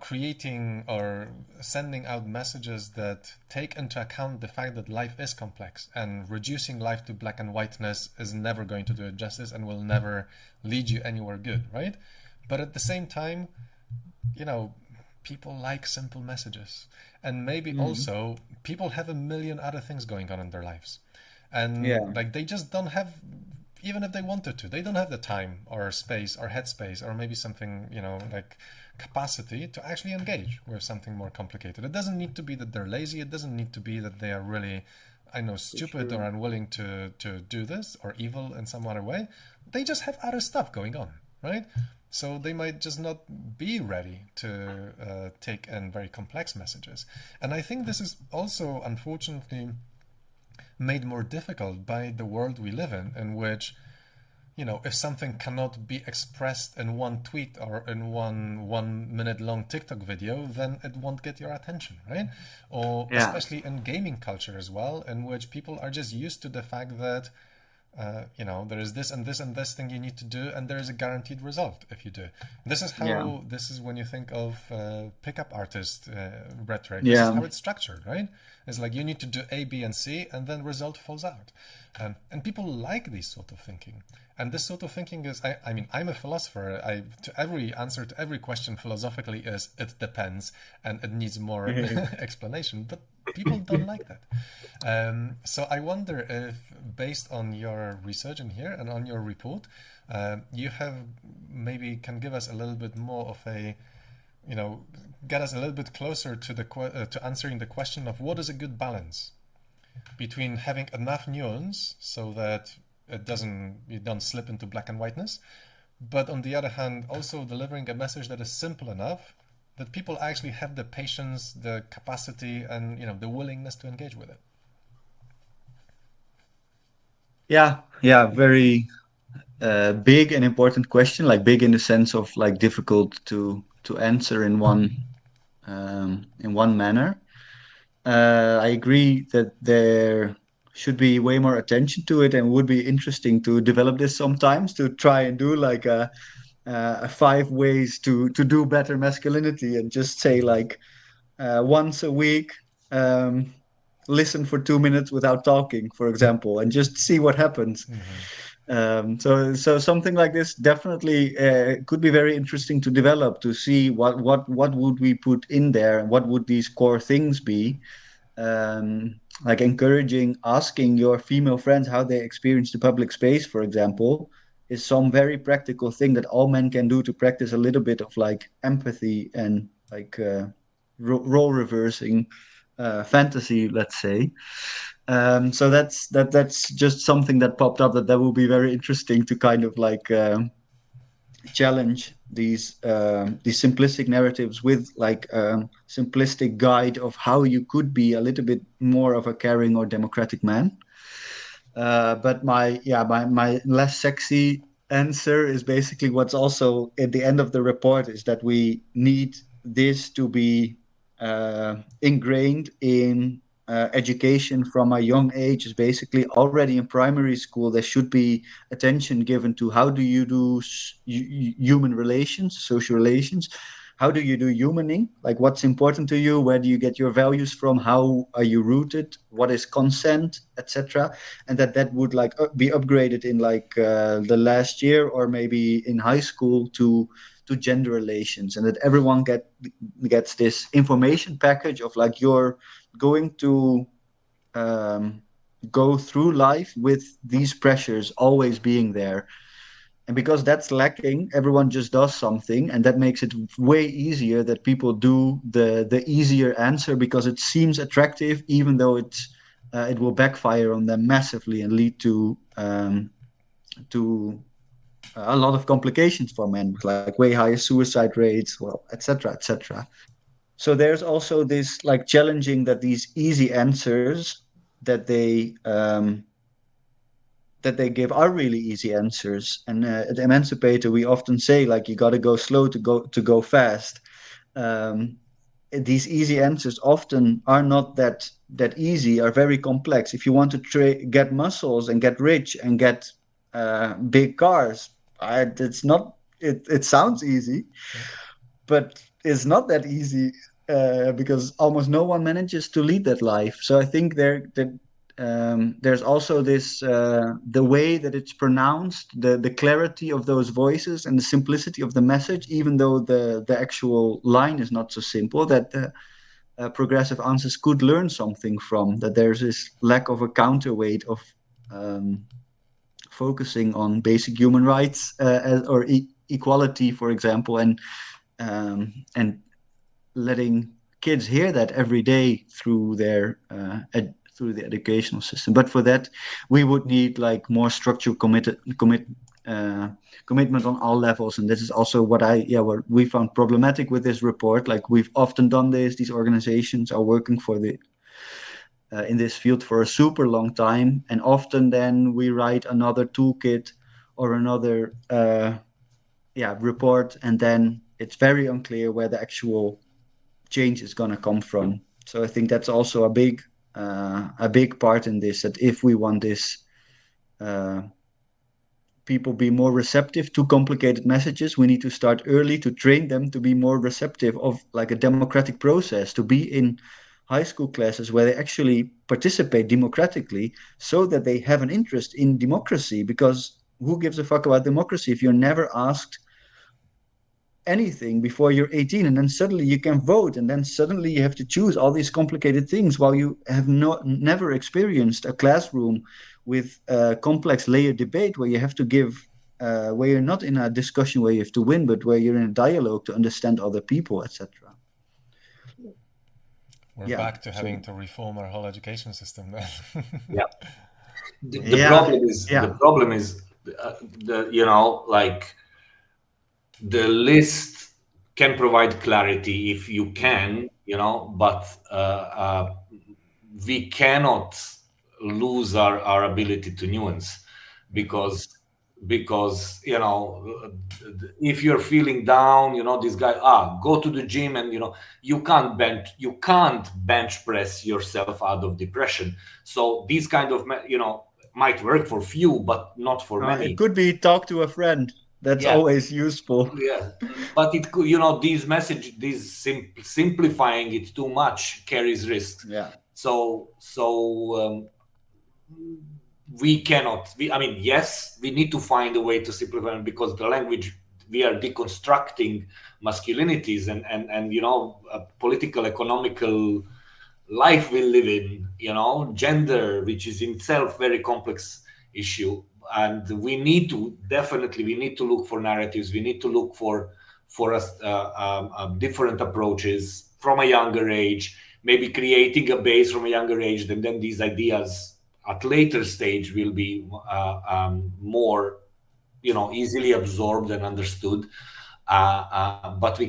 creating or sending out messages that take into account the fact that life is complex, and reducing life to black and whiteness is never going to do it justice and will never lead you anywhere good, right? But at the same time, people like simple messages, and maybe also people have a million other things going on in their lives, and like they just don't have, even if they wanted to, they don't have the time or space or headspace or maybe something like capacity to actually engage with something more complicated. It doesn't need to be that they're lazy, it doesn't need to be that they are really stupid or unwilling to do this, or evil in some other way. They just have other stuff going on, right? So they might just not be ready to take in very complex messages. And I think this is also, unfortunately, made more difficult by the world we live in which, if something cannot be expressed in one tweet or in one minute long TikTok video, then it won't get your attention, right? Or especially in gaming culture as well, in which people are just used to the fact that there is this and this and this thing you need to do, and there is a guaranteed result if you do. This is how this is when you think of pickup artist rhetoric. This is how it's structured, right? It's like you need to do A, B, and C, and then result falls out. And people like this sort of thinking. And this sort of thinking is, I mean, I'm a philosopher. Every answer to every question philosophically is, it depends, and it needs more explanation. But people don't like that. So I wonder if, based on your research in here and on your report, you have maybe can give us a little bit more of a, get us a little bit closer to to answering the question of what is a good balance between having enough nuance so that you don't slip into black and whiteness, but on the other hand, also delivering a message that is simple enough that people actually have the patience, the capacity, and the willingness to engage with it. Yeah, very big and important question. Like big in the sense of like difficult to answer in one manner. I agree that there should be way more attention to it, and would be interesting to develop this sometimes, to try and do like a 5 ways to do better masculinity, and just say like once a week, listen for 2 minutes without talking, for example, and just see what happens. So something like this definitely could be very interesting to develop, to see what would we put in there, and what would these core things be. Like encouraging, asking your female friends how they experience the public space, for example, is some very practical thing that all men can do to practice a little bit of like empathy and like role reversing fantasy, let's say. So that's just something that popped up that will be very interesting to kind of like challenge these simplistic narratives with like simplistic guide of how you could be a little bit more of a caring or democratic man. But my less sexy answer is basically what's also at the end of the report, is that we need this to be ingrained in education from a young age. Is basically already in primary school there should be attention given to how do you do human relations, social relations. How do you do humaning? Like what's important to you? Where do you get your values from? How are you rooted? What is consent, etc.? And that would like be upgraded in like the last year or maybe in high school to gender relations, and that everyone gets this information package of like you're going to um, go through life with these pressures always being there. And because that's lacking, everyone just does something, and that makes it way easier that people do the easier answer because it seems attractive, even though it will backfire on them massively and lead to a lot of complications for men, like way higher suicide rates, well, etc., etc. So there's also this like challenging that these easy answers that they give are really easy answers. And at Emancipator, we often say like you got to go slow to go fast. Um, these easy answers often are not that easy, are very complex. If you want to get muscles and get rich and get big cars, it's not. It sounds easy, but it's not that easy because almost no one manages to lead that life. So I think there's also this the way that it's pronounced, the clarity of those voices, and the simplicity of the message, even though the actual line is not so simple, that progressive answers could learn something from. That there's this lack of a counterweight of um, focusing on basic human rights or equality, for example, and letting kids hear that every day through through the educational system. But for that, we would need like more structural commitment on all levels. And this is also what we found problematic with this report. Like we've often done this; these organizations are working for the in this field for a super long time, and often then we write another toolkit or another report, and then it's very unclear where the actual change is going to come from. So I think that's also a big part in this, that if we want this people be more receptive to complicated messages, we need to start early to train them to be more receptive of like a democratic process, to be in high school classes where they actually participate democratically, so that they have an interest in democracy. Because who gives a fuck about democracy if you're never asked anything before you're 18, and then suddenly you can vote, and then suddenly you have to choose all these complicated things while you have never experienced a classroom with a complex layered debate where you have to give where you're not in a discussion where you have to win, but where you're in a dialogue to understand other people, etc. We're back to having to reform our whole education system then. Yeah. The problem is like the list can provide clarity if you can, but we cannot lose our ability to nuance, because if you're feeling down, this guy, go to the gym, and you can't bench press yourself out of depression. So these kind of might work for few, but not for many. It could be talk to a friend. That's always useful. Yeah, but it could, these message, simplifying it too much carries risk. Yeah. So we cannot. Yes, we need to find a way to simplify it, because the language, we are deconstructing masculinities and political, economical life we live in, gender, which is in itself very complex issue. And we need to look for narratives. We need to look for us different approaches from a younger age, maybe creating a base from a younger age, and then these ideas at later stage will be more easily absorbed and understood. But the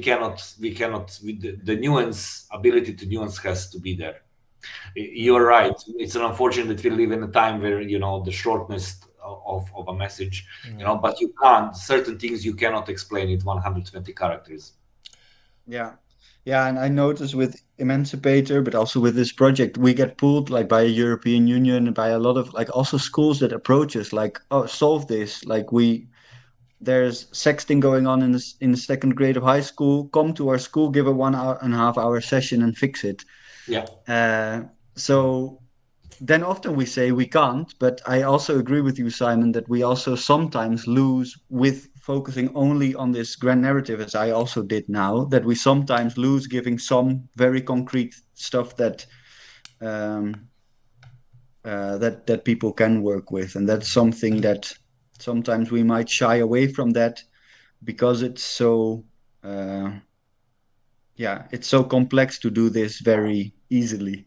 nuance, ability to nuance has to be there. You're right. It's an unfortunate that we live in a time where the shortness of a message, but you can't, certain things you cannot explain it 120 characters. Yeah. Yeah, and I notice with Emancipator, but also with this project, we get pulled like by a European Union, by a lot of like also schools that approach us like, oh, solve this. Like there's sexting going on in the second grade of high school. Come to our school, give a 1.5 hour session and fix it. Yeah. So then often we say we can't, but I also agree with you, Simon, that we also sometimes lose with focusing only on this grand narrative, as I also did now, that we sometimes lose giving some very concrete stuff that that people can work with, and that's something that sometimes we might shy away from that because it's so it's so complex to do this very easily.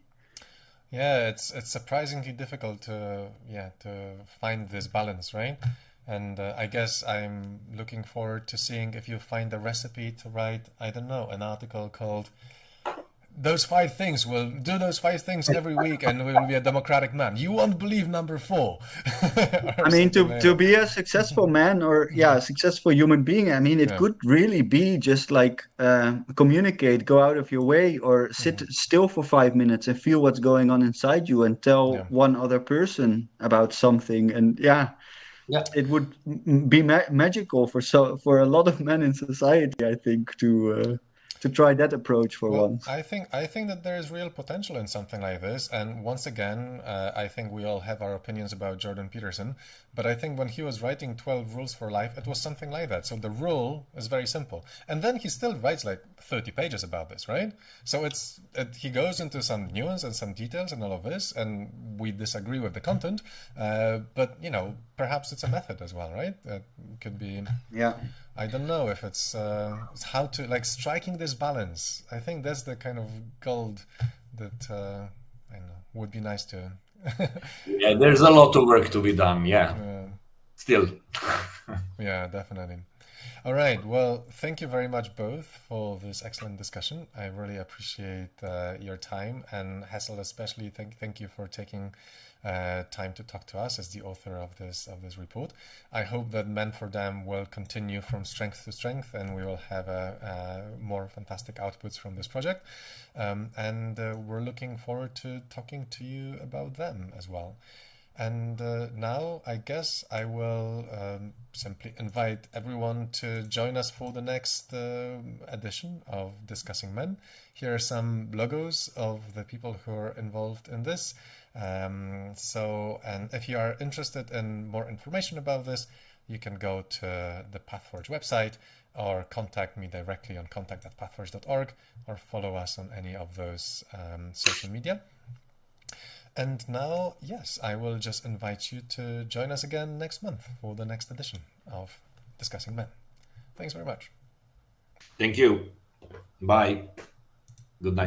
Yeah, it's surprisingly difficult to find this balance, right? And I guess I'm looking forward to seeing if you find a recipe to write, I don't know, an article called "Those 5 things." We'll do those 5 things every week, and we'll be a democratic man. You won't believe number 4. I mean, to be a successful man or a successful human being, I mean, it could really be just like communicate, go out of your way, or sit still for 5 minutes and feel what's going on inside you and tell one other person about something. And it would be magical for a lot of men in society, I think, to try that approach for once. I think that there is real potential in something like this. And once again, I think we all have our opinions about Jordan Peterson, but I think when he was writing 12 Rules for Life, it was something like that. So the rule is very simple. And then he still writes like 30 pages about this, right? So he goes into some nuance and some details and all of this, and we disagree with the content, but perhaps it's a method as well, right? It could be... Yeah. I don't know if it's how to like striking this balance. I think that's the kind of gold that I know would be nice to. Yeah, there's a lot of work to be done. Yeah, still. Yeah, definitely. All right. Well, thank you very much both for this excellent discussion. I really appreciate your time, and Hassel especially. Thank you for taking time to talk to us as the author of this report. I hope that Men for Them will continue from strength to strength, and we will have more fantastic outputs from this project. And we're looking forward to talking to you about them as well. And now I guess I will simply invite everyone to join us for the next edition of Discussing Men. Here are some logos of the people who are involved in this. And if you are interested in more information about this, you can go to the Pathforge website or contact me directly on contact@pathforge.org or follow us on any of those social media. And now, yes, I will just invite you to join us again next month for the next edition of Discussing Men. Thanks very much. Thank you. Bye. Good night.